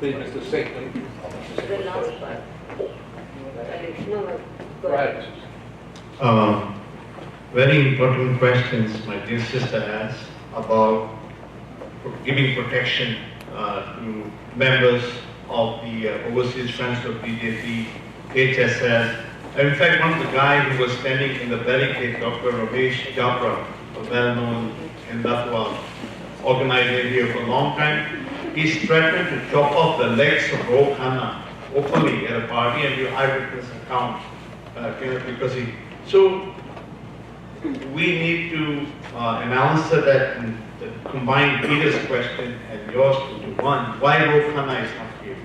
Please, Mr. Singh. The last part. Go ahead. Very important questions my dear sister asked about giving protection to members of the Overseas Friends of BJP, HSS. In fact, one of the guys who was standing in the barricade, Dr. Ramesh Jabra, a well-known Hindutva organizer here for a long time, he's threatened to chop off the legs of Ro Khanna openly at a party, and you eyewitness account because he. So we need to answer that and combine Peter's question and yours into one. Why Ro Khanna is not here?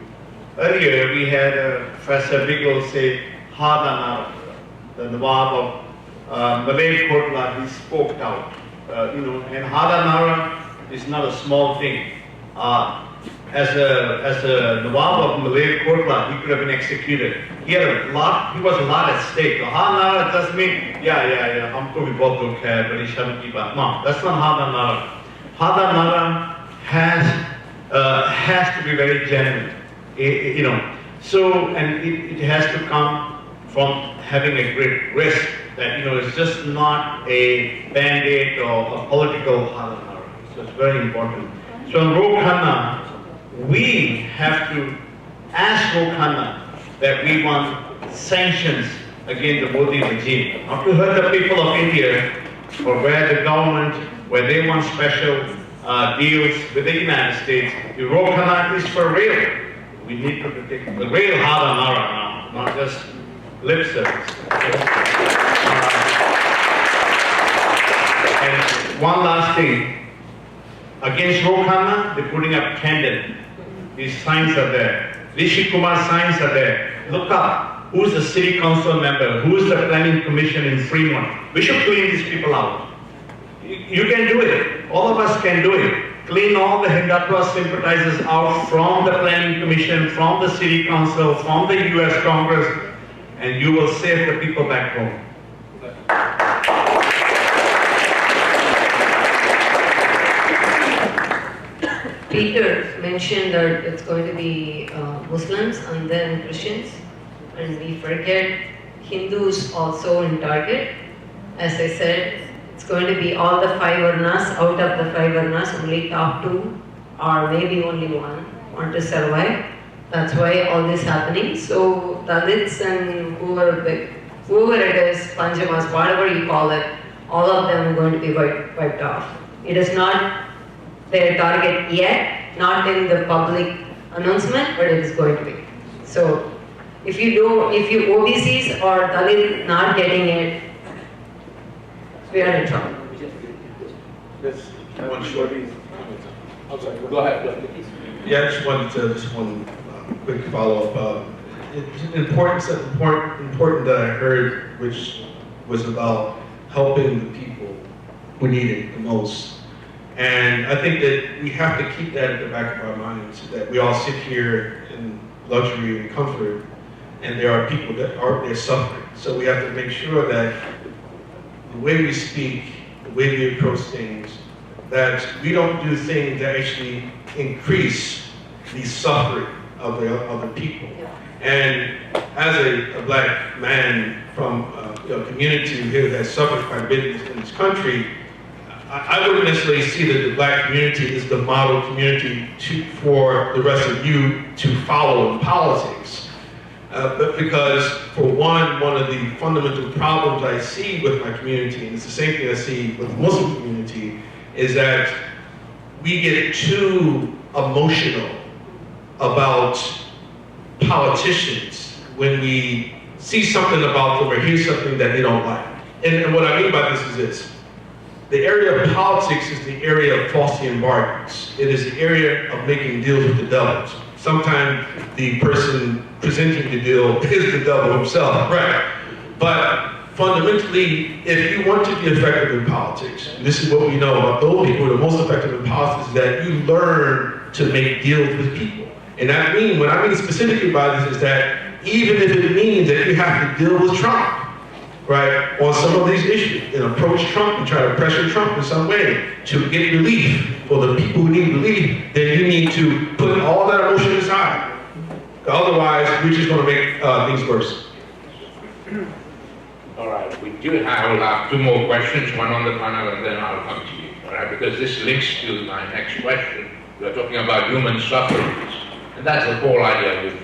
Earlier we had Professor Bigel say Hada Nara, the Nawab of Malay Kotla. He spoke out, and Hada Nara is not a small thing. As a Nawab of Malay Kotla, he could have been executed. He had a lot. He was a lot at stake. Hada Nara does mean हमको भी बहुत दुख है, बड़ी शर्म की बात. No, that's not Hada Nara. Hada Nara has to be very genuine. So, and it has to come from having a great risk that, it's just not a band-aid or a political Hada Nara. So it's very important. So in Ro Khanna, we have to ask Ro Khanna that we want sanctions against the Modi regime. Not to hurt the people of India, or where the government, where they want special deals with the United States. The Ro Khanna is for real. We need to protect the real Hada Nara now, not just lip service. And one last thing. Against Ro Khanna, they're putting up candid. These signs are there. Rishi Kumar signs are there. Look up. Who's the city council member? Who's the planning commission in Fremont? We should clean these people out. You can do it. All of us can do it. Clean all the Hindutva sympathizers out from the planning commission, from the city council, from the US Congress, and you will save the people back home. Peter mentioned that it's going to be Muslims and then Christians, and we forget Hindus also in target. As I said, It's going to be all the 5 Varnas. Out of the 5 Varnas, only top 2 or maybe only 1 want to survive. That's why all this happening. So Dalits and whoever it is, Panchamas, whatever you call it, all of them are going to be wiped off. It is not their target yet, not in the public announcement, but it is going to be. So if you OBCs or Dalit not getting it, we are in trouble. One short. I'm sorry, go ahead. Yeah, I just wanted to, just one quick follow-up. It's important that I heard, which was about helping the people who need it the most. And I think that we have to keep that at the back of our minds, that we all sit here in luxury and comfort, and there are people that are suffering. So we have to make sure that the way we speak, the way we approach things, that we don't do things that actually increase the suffering of the other people. And as a black man from a community here that suffers quite a bit in this country, I wouldn't necessarily see that the black community is the model community for the rest of you to follow in politics. But because, for one of the fundamental problems I see with my community, and it's the same thing I see with the Muslim community, is that we get too emotional about politicians when we see something about them or hear something that they don't like. And what I mean by this is this. The area of politics is the area of Faustian bargains. It is the area of making deals with the devil. Sometimes the person presenting the deal is the devil himself, right? But fundamentally, if you want to be effective in politics, this is what we know about those people who are the most effective in politics, is that you learn to make deals with people. And what I mean specifically by this is that even if it means that you have to deal with Trump, right, on some of these issues, and approach Trump and try to pressure Trump in some way to get relief for the people who need relief, then you need to put all that emotion aside. Otherwise, we're just going to make things worse. All right, we do have 2 more questions, one on the panel, and then I'll come to you, all right, because this links to my next question. We're talking about human sufferings, and that's the whole idea we've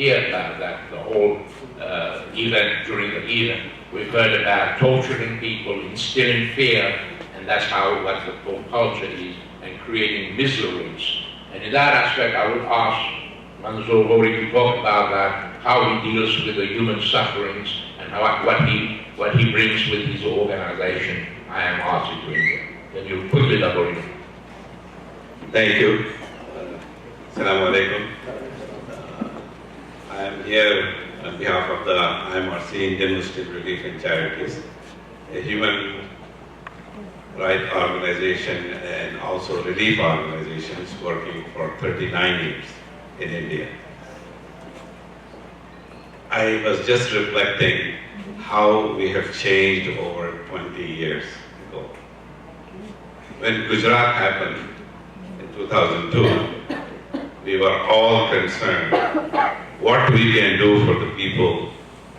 heard that the whole event, during the event, we've heard about torturing people, instilling fear, and that's what the whole culture is, and creating miseries. And in that aspect, I would ask Manzoor Ghori to talk about that, how he deals with the human sufferings, and what he brings with his organization, I Am Aarti to India. Can you quickly elaborate? Thank you. Assalamu alaikum. I am here on behalf of the IMRC, Indian Muslim Relief and Charities, a human rights organization and also relief organizations working for 39 years in India. I was just reflecting how we have changed over 20 years ago. When Gujarat happened in 2002, we were all concerned what we can do for the people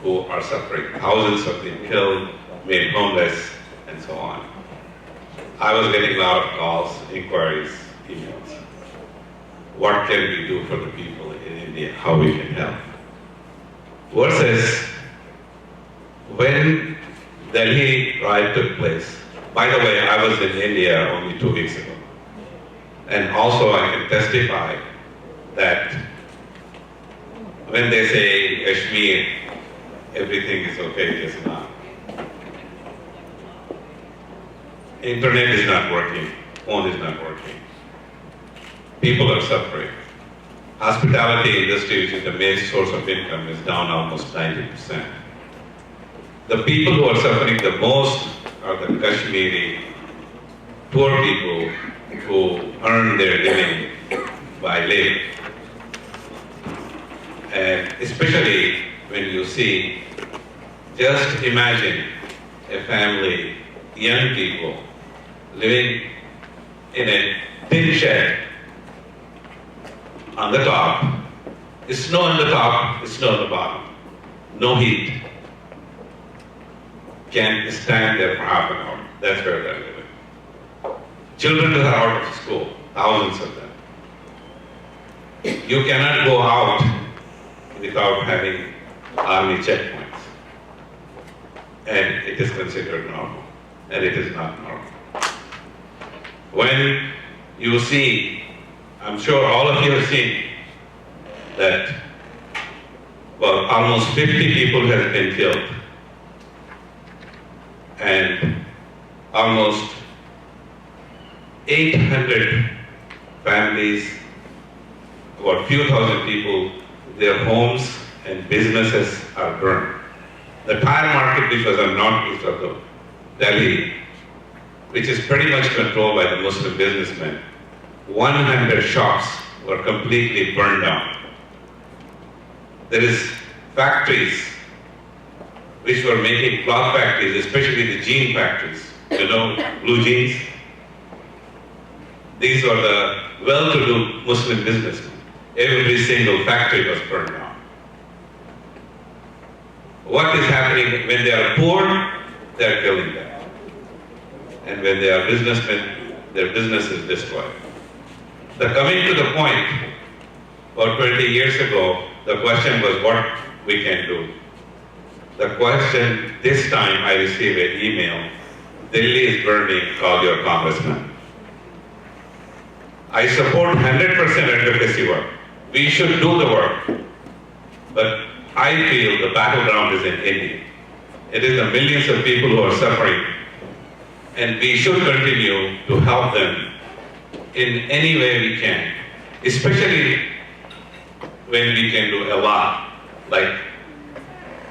who are suffering. Thousands have been killed, made homeless, and so on. I was getting a lot of calls, inquiries, emails. What can we do for the people in India? How we can help? Versus when Delhi riot took place. By the way, I was in India only 2 weeks ago. And also I can testify that when they say Kashmir, everything is okay, it is not. Internet is not working, phone is not working. People are suffering. Hospitality industry, which is the main source of income, is down almost 90%. The people who are suffering the most are the Kashmiri poor people who earn their living by labor. And especially when you see, just imagine a family, young people, living in a tin shed on the top. It's snow on the top, it's snow on the bottom. No heat. can stand there for half an hour. That's where they're living. Children are out of school, thousands of them. You cannot go out without having army checkpoints. And it is considered normal, and it is not normal. When you see, I'm sure all of you have seen that, well, almost 50 people have been killed, and almost 800 families, about a few thousand people, their homes and businesses are burned. The tire market, which was on northeast of the Delhi, which is pretty much controlled by the Muslim businessmen, 100 shops were completely burned down. There is factories which were making cloth factories, especially the jean factories, you know, blue jeans. These were the well-to-do Muslim businessmen. Every single factory was burned down. What is happening when they are poor? They are killing them. And when they are businessmen, their business is destroyed. Coming to the point, about 20 years ago, the question was what we can do. The question, this time I received an email, Delhi is burning, call your congressman. I support 100% advocacy work. We should do the work. But I feel the battleground is in India. It is the millions of people who are suffering. And we should continue to help them in any way we can, especially when we can do a lot. Like,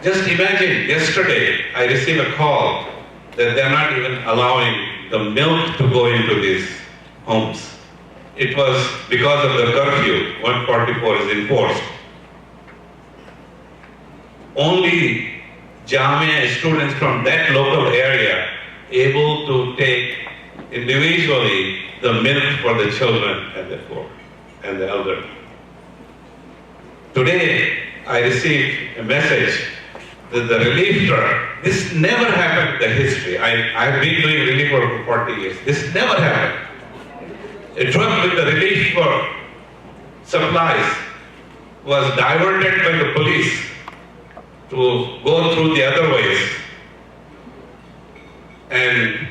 just imagine, yesterday I received a call that they're not even allowing the milk to go into these homes. It was because of the curfew, 144 is enforced. Only Jamia students from that local area able to take individually the milk for the children and the poor and the elderly. Today, I received a message that the relief truck, this never happened in the history. I've been doing relief work for 40 years. This never happened. A truck with the relief for supplies was diverted by the police to go through the other ways. And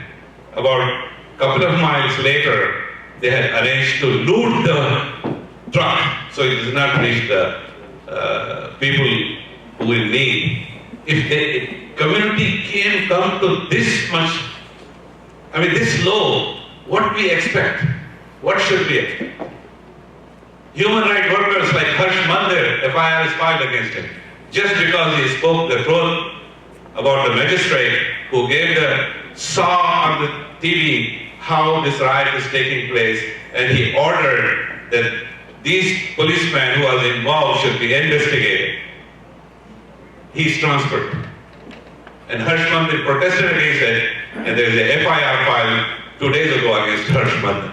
about a couple of miles later, they had arranged to loot the truck so it does not reach the people who in need. If the community can come to this much, this low, what we expect? What should we expect? Human rights workers like Harsh Mandir, FIR is filed against him, just because he spoke the truth about the magistrate who saw on the TV how this riot is taking place, and he ordered that these policemen who was involved should be investigated. He's transferred. And Harsh Mandir protested against it, and there is a FIR filed 2 days ago against Harsh Mandir.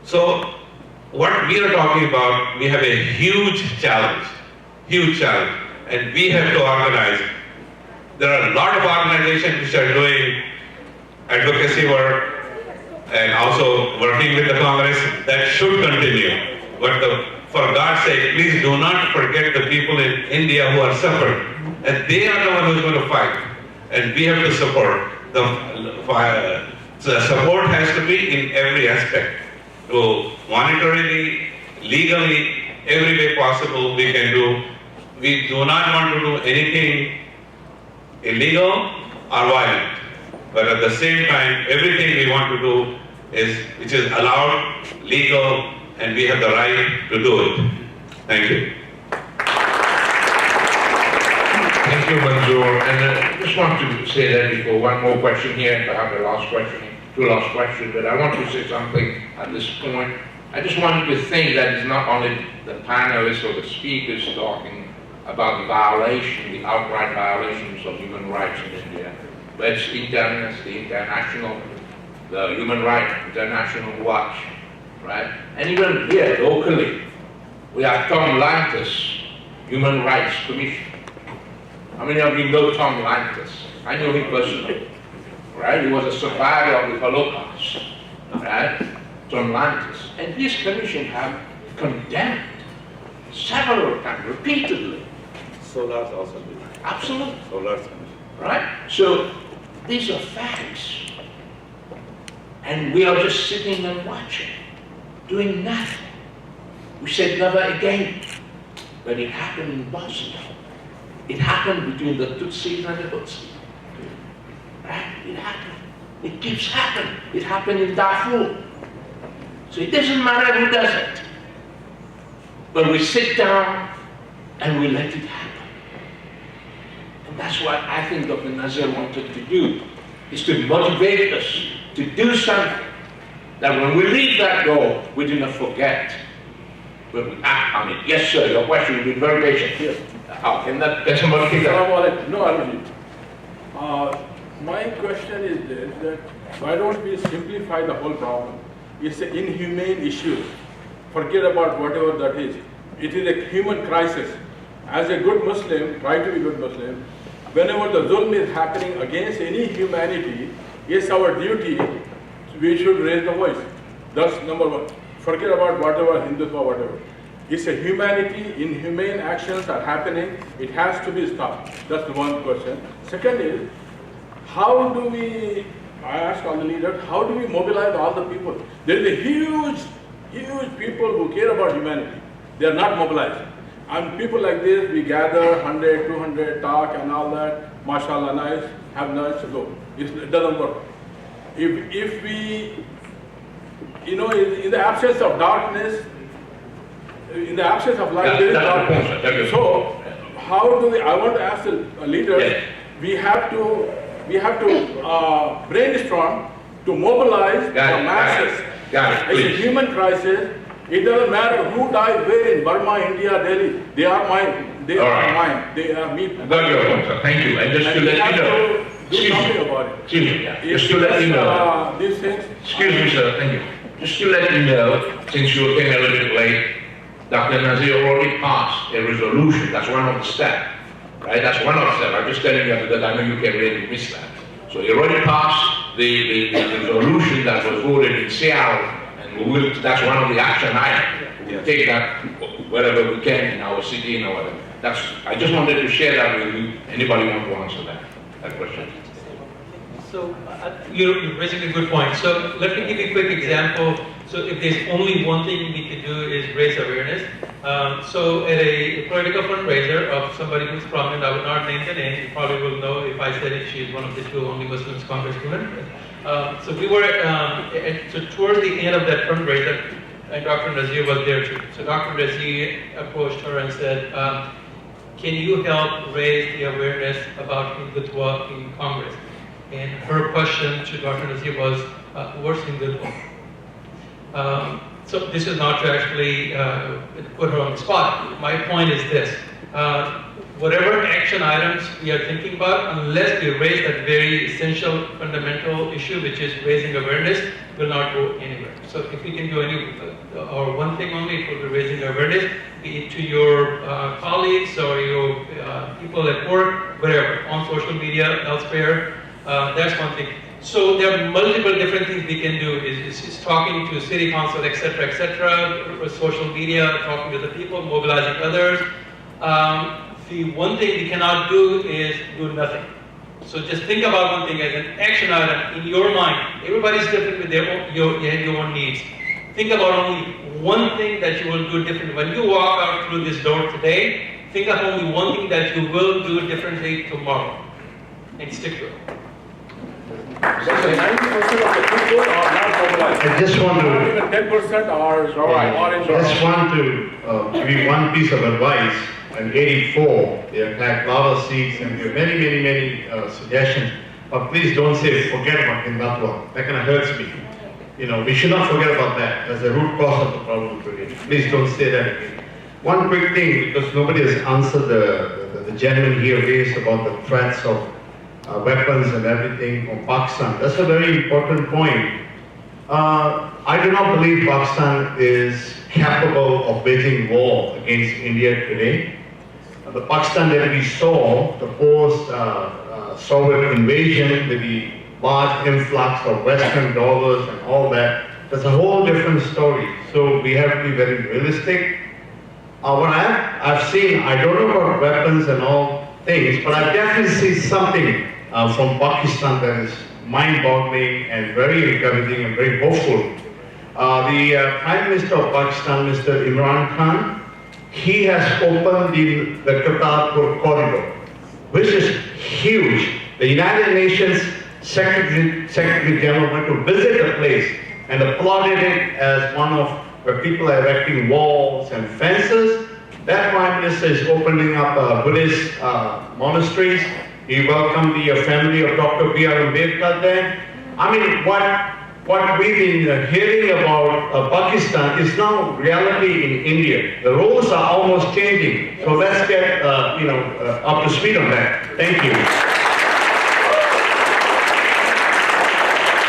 So, what we are talking about, we have a huge challenge, and we have to organize. There are a lot of organizations which are doing advocacy work and also working with the Congress. That should continue. But for God's sake, please do not forget the people in India who are suffering. And they are the ones who are going to fight. And we have to support. The support has to be in every aspect. So monetarily, legally, every way possible we can do. We do not want to do anything illegal or violent. But at the same time, everything we want to do which is allowed, legal, and we have the right to do it. Thank you. Thank you, Manzoor. And I just want to say that before one more question here, and perhaps the last question, two last questions, but I want to say something at this point. I just want you to think that it's not only the panelists or the speakers talking about the violation, the outright violations of human rights in India, but it's the international, the Human Rights International Watch, right? And even here, locally, we have Tom Lantis, Human Rights Commission. How many of you know Tom Lantis? I know him personally, right? He was a survivor of the Holocaust, right? Tom Lantis. And this commission have condemned several times, repeatedly. Solar's also good. Absolutely. Solar's Right? So these are facts. And we are just sitting and watching, doing nothing. We said never again. But it happened in Bosnia. It happened between the Tutsis and the Tutsis. Right? It happened. It keeps happening. It happened in Darfur. So it doesn't matter who does it. But we sit down and we let it happen. And that's what I think Dr. Nazir wanted to do, is to motivate us to do something that when we leave that door, we do not forget. But we act on it. Yes, sir, your question will be very patient. Yes. How can that, can somebody take that? No, Arvind. My question is this, that why don't we simplify the whole problem? It's an inhumane issue. Forget about whatever that is. It is a human crisis. As a good Muslim, try to be a good Muslim, whenever the zulm is happening against any humanity, it's our duty, we should raise the voice. That's number one. Forget about whatever, Hindutva, whatever. It's a humanity, inhumane actions are happening, it has to be stopped. That's the one question. Second is, how do we, I asked all the leaders, how do we mobilize all the people? There is a huge people who care about humanity. They are not mobilized. And people like this, we gather 100, 200, talk and all that, mashallah, nice, have nice to go. It doesn't work. If we, in the absence of darkness, in the absence of light, there is darkness. So, how do we, I want to ask the leaders, yes. we have to brainstorm to mobilize the masses. It's a human crisis. It doesn't matter who died where in Burma, India, Delhi. They are mine. They are mine. They are me. Got your point, sir. Thank you. And just to let you know, do something about it. Excuse me. Just to let you know. These things. Excuse me, sir. Thank you. Just to let you know, since you came a little bit late, Dr. Nazir already passed a resolution. That's one of the steps. Right? That's one of the steps. I'm just telling you that I know you can really miss that. So he already passed the resolution that was voted in Seattle, and we will, that's one of the action items. We'll take that wherever we can in our city and whatever. I just wanted to share that with you. Anybody want to answer that question? So you're raising a good point. So let me give you a quick example. So if there's only one thing we can do is raise awareness. So at a political fundraiser of somebody who's prominent, I would not name the name, you probably will know if I said it, she is one of the two only Muslims congresswomen. So we were, so towards the end of that fundraiser, and Dr. Nazir was there too. So Dr. Nazir approached her and said, can you help raise the awareness about Hindutva in Congress? And her question to Dr. Nazir was, what's Hindutva? So this is not to actually put her on the spot. My point is this. Whatever action items we are thinking about, unless we raise that very essential fundamental issue, which is raising awareness, will not go anywhere. So if we can do any, or one thing only, it will be raising awareness, be it to your colleagues or your people at work, wherever, on social media, elsewhere. That's one thing. So there are multiple different things we can do. Is talking to city council, etc., social media, talking to the people, mobilizing others. The one thing we cannot do is do nothing. So just think about one thing as an action item in your mind. Everybody's different with their own needs. Think about only one thing that you will do differently. When you walk out through this door today, think of only one thing that you will do differently tomorrow. And stick to it. I just want to. Even 10% are in Just want to give you one piece of advice. In '84, they attacked lava seeds and there are many suggestions. But please don't say forget about Hindutva. That kind of hurts me. We should not forget about that as the root cause of the problem today. Please don't say that again. One quick thing, because nobody has answered the gentleman here raised about the threats of weapons and everything from Pakistan. That's a very important point. I do not believe Pakistan is capable of waging war against India today. the Pakistan that we saw, the post-Soviet invasion with the large influx of Western dollars and all that, that's a whole different story. So we have to be very realistic. What I've seen, I don't know about weapons and all things, but I've definitely seen something from Pakistan that is mind-boggling and very encouraging and very hopeful. The Prime Minister of Pakistan, Mr. Imran Khan, he has opened the Kartarpur corridor, which is huge. The United Nations Secretary General went to visit the place and applauded it as one of where people are erecting walls and fences. That Prime Minister is opening up Buddhist monasteries. He welcomed the family of Dr. B.R. Ambedkar there. I mean, what we've been hearing about Pakistan is now reality in India. The roles are almost changing. So let's get up to speed on that. Thank you.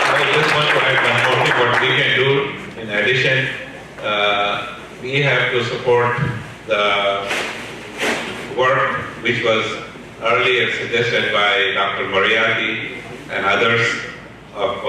I just want to add one more thing. What we can do in addition, we have to support the work which was earlier suggested by Dr. Moriarty and others of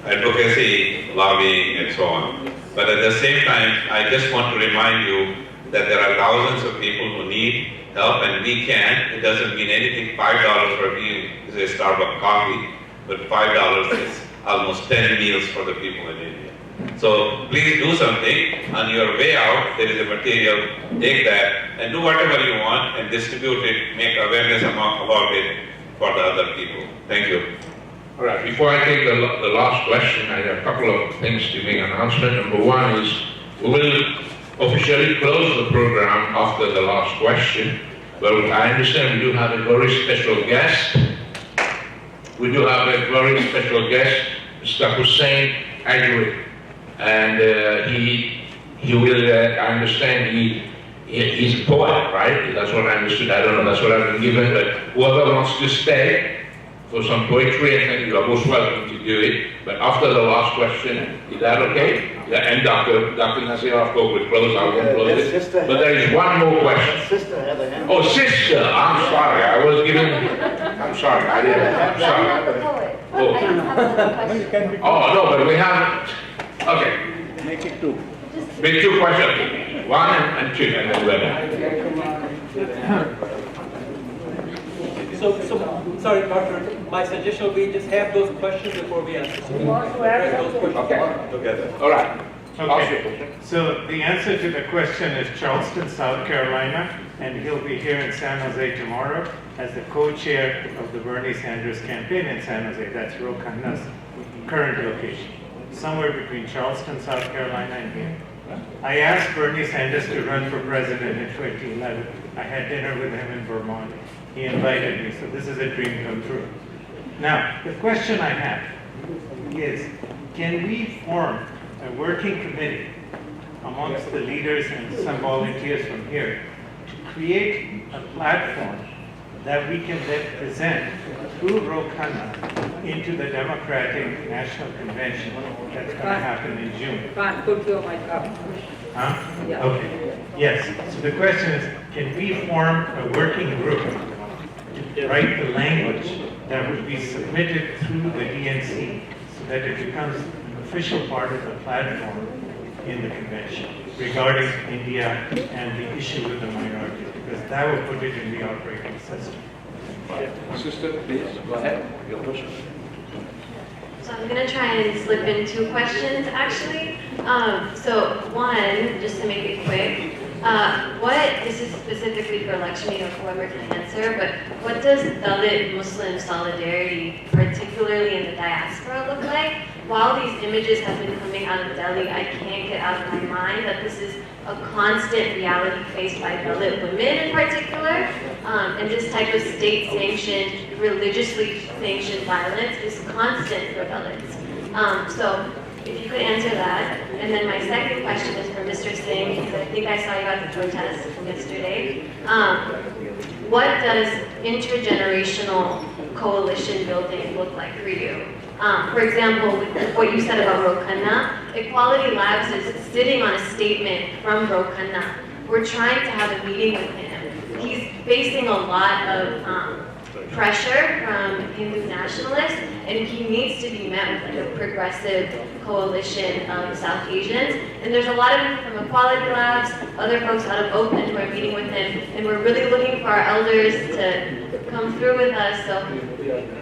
advocacy, lobbying, and so on. But at the same time, I just want to remind you that there are thousands of people who need help, and we can. It doesn't mean anything. $5 for me is a Starbucks coffee, but $5 is almost 10 meals for the people in India. So please do something. On your way out, there is a material. Take that and do whatever you want and distribute it. Make awareness about it for the other people. Thank you. All right, before I take the last question, I have a couple of things to make an announcement. Number one is we will officially close the program after the last question. But I understand we do have a very special guest. We do have a very special guest, Mr. Hussein Ajuri. And he will, I understand he's a poet, right? That's what I understood. I don't know, that's what I've been given. But whoever wants to stay for some poetry, I think you are most welcome to do it. But after the last question, is that okay? Yeah, and Dr. Nasir, of course, will close. I will close it. But there is one more question. Sister had a hand. Oh, sister, I'm sorry. I was given. I'm sorry. I didn't. I'm sorry. Oh, no, but we have. Okay. Make it two. Make two questions. One and two, and then we're done. So, sorry, Doctor, my suggestion will be just have those questions before we answer. So we address those questions together. All right. Okay. So the answer to the question is Charleston, South Carolina, and he'll be here in San Jose tomorrow as the co-chair of the Bernie Sanders campaign in San Jose. That's Ro Khanna's current location, somewhere between Charleston, South Carolina, and here. I asked Bernie Sanders to run for president in 2011. I had dinner with him in Vermont. He invited me, so this is a dream come true. Now, the question I have is, can we form a working committee amongst the leaders and some volunteers from here to create a platform that we can then present through Ro Khanna into the Democratic National Convention that's going to happen in June? Put your mic up. Huh? Yeah. Okay. Yes. So the question is, can we form a working group to write the language that would be submitted through the DNC so that it becomes an official part of the platform in the convention regarding India and the issue with the minorities, because that will put it in the operating system. Sister, please, go ahead. Your question. So I'm going to try and slip in two questions, actually. So one, just to make it quick, this is specifically for Lakshmi or whoever can answer, but what does Dalit Muslim solidarity, particularly in the diaspora, look like? While these images have been coming out of Delhi, I can't get out of my mind that this is a constant reality faced by Dalit women in particular, and this type of state-sanctioned, religiously sanctioned violence is constant for Dalits. So if you could answer that. And then my second question is for Mr. Singh, because I think I saw you at the protest yesterday. What does intergenerational coalition building look like for you? For example, with what you said about Ro Khanna, Equality Labs is sitting on a statement from Ro Khanna. We're trying to have a meeting with him facing a lot of pressure from Hindu nationalists, and he needs to be met with like a progressive coalition of South Asians. And there's a lot of people from Equality Labs, other folks out of Oakland who are meeting with him, and we're really looking for our elders to come through with us. So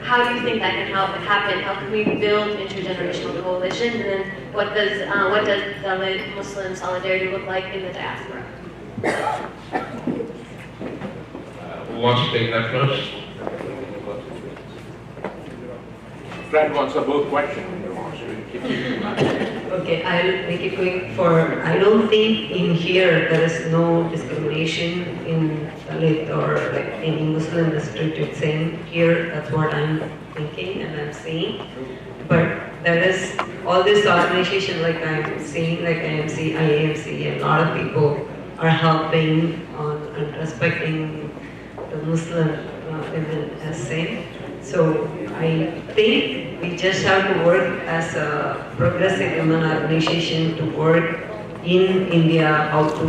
how do you think that can happen? How can we build intergenerational coalitions? And then what does Dalit Muslim solidarity look like in the diaspora? Who wants to take that first? Fred wants both questions. Okay, I'll make it quick. I don't think in here there is no discrimination in Dalit or like any Muslim restricted saying here. That's what I'm thinking and I'm seeing. But there is all this organization like I'm seeing, like IMC, IAMC, and a lot of people are helping on and respecting the Muslim women as same. So I think we just have to work as a progressive women organization to work in India, how to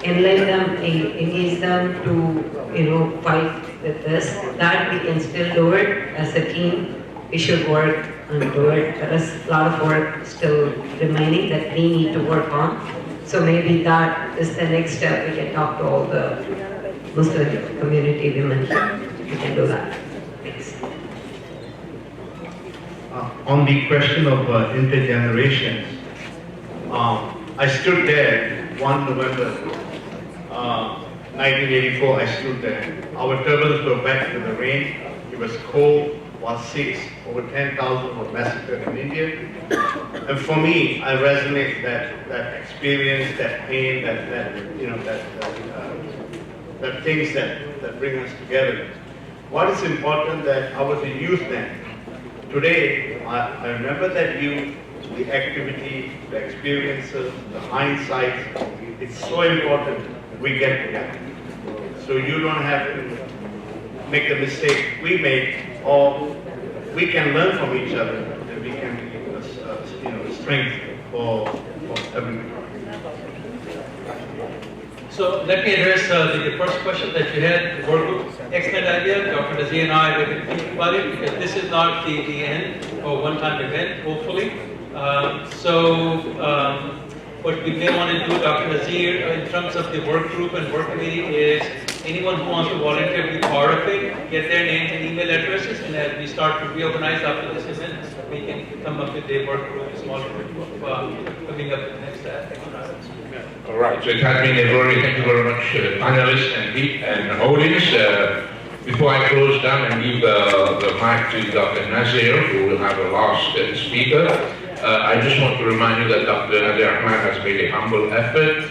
enlighten them, engage them to fight with this. That we can still do it as a team. We should work and do it. There is a lot of work still remaining that we need to work on. So maybe that is the next step. We can talk to all the Muslim community women here. We can do that. Thanks. On the question of intergenerations, I stood there 1 November 1984, I stood there. Our turbans were wet with the rain, it was cold, was 6, over 10,000 were massacred in India. And for me, I resonate that experience, that pain, that things that bring us together. What is important that I was a youth then. Today, I remember that youth, the activity, the experiences, the hindsight. It's so important we get together. So you don't have to make the mistake we made, or we can learn from each other, and we can be a strength for everyone. So let me address the first question that you had, the work group. Excellent idea. Dr. Nazir and I will think about it because this is not the end or one-time event, hopefully. What we may want to do, Dr. Nazir, in terms of the work group and work committee is anyone who wants to volunteer to be part of it, get their names and email addresses, and as we start to reorganize after this event, we can come up with a work group, a small group of coming up with the next exercise. All right, so it has been thank you very much, panelists and audience. Before I close down and give the mic to Dr. Nazir, who will have a last speaker, I just want to remind you that Dr. Nazir Ahmad has made a humble effort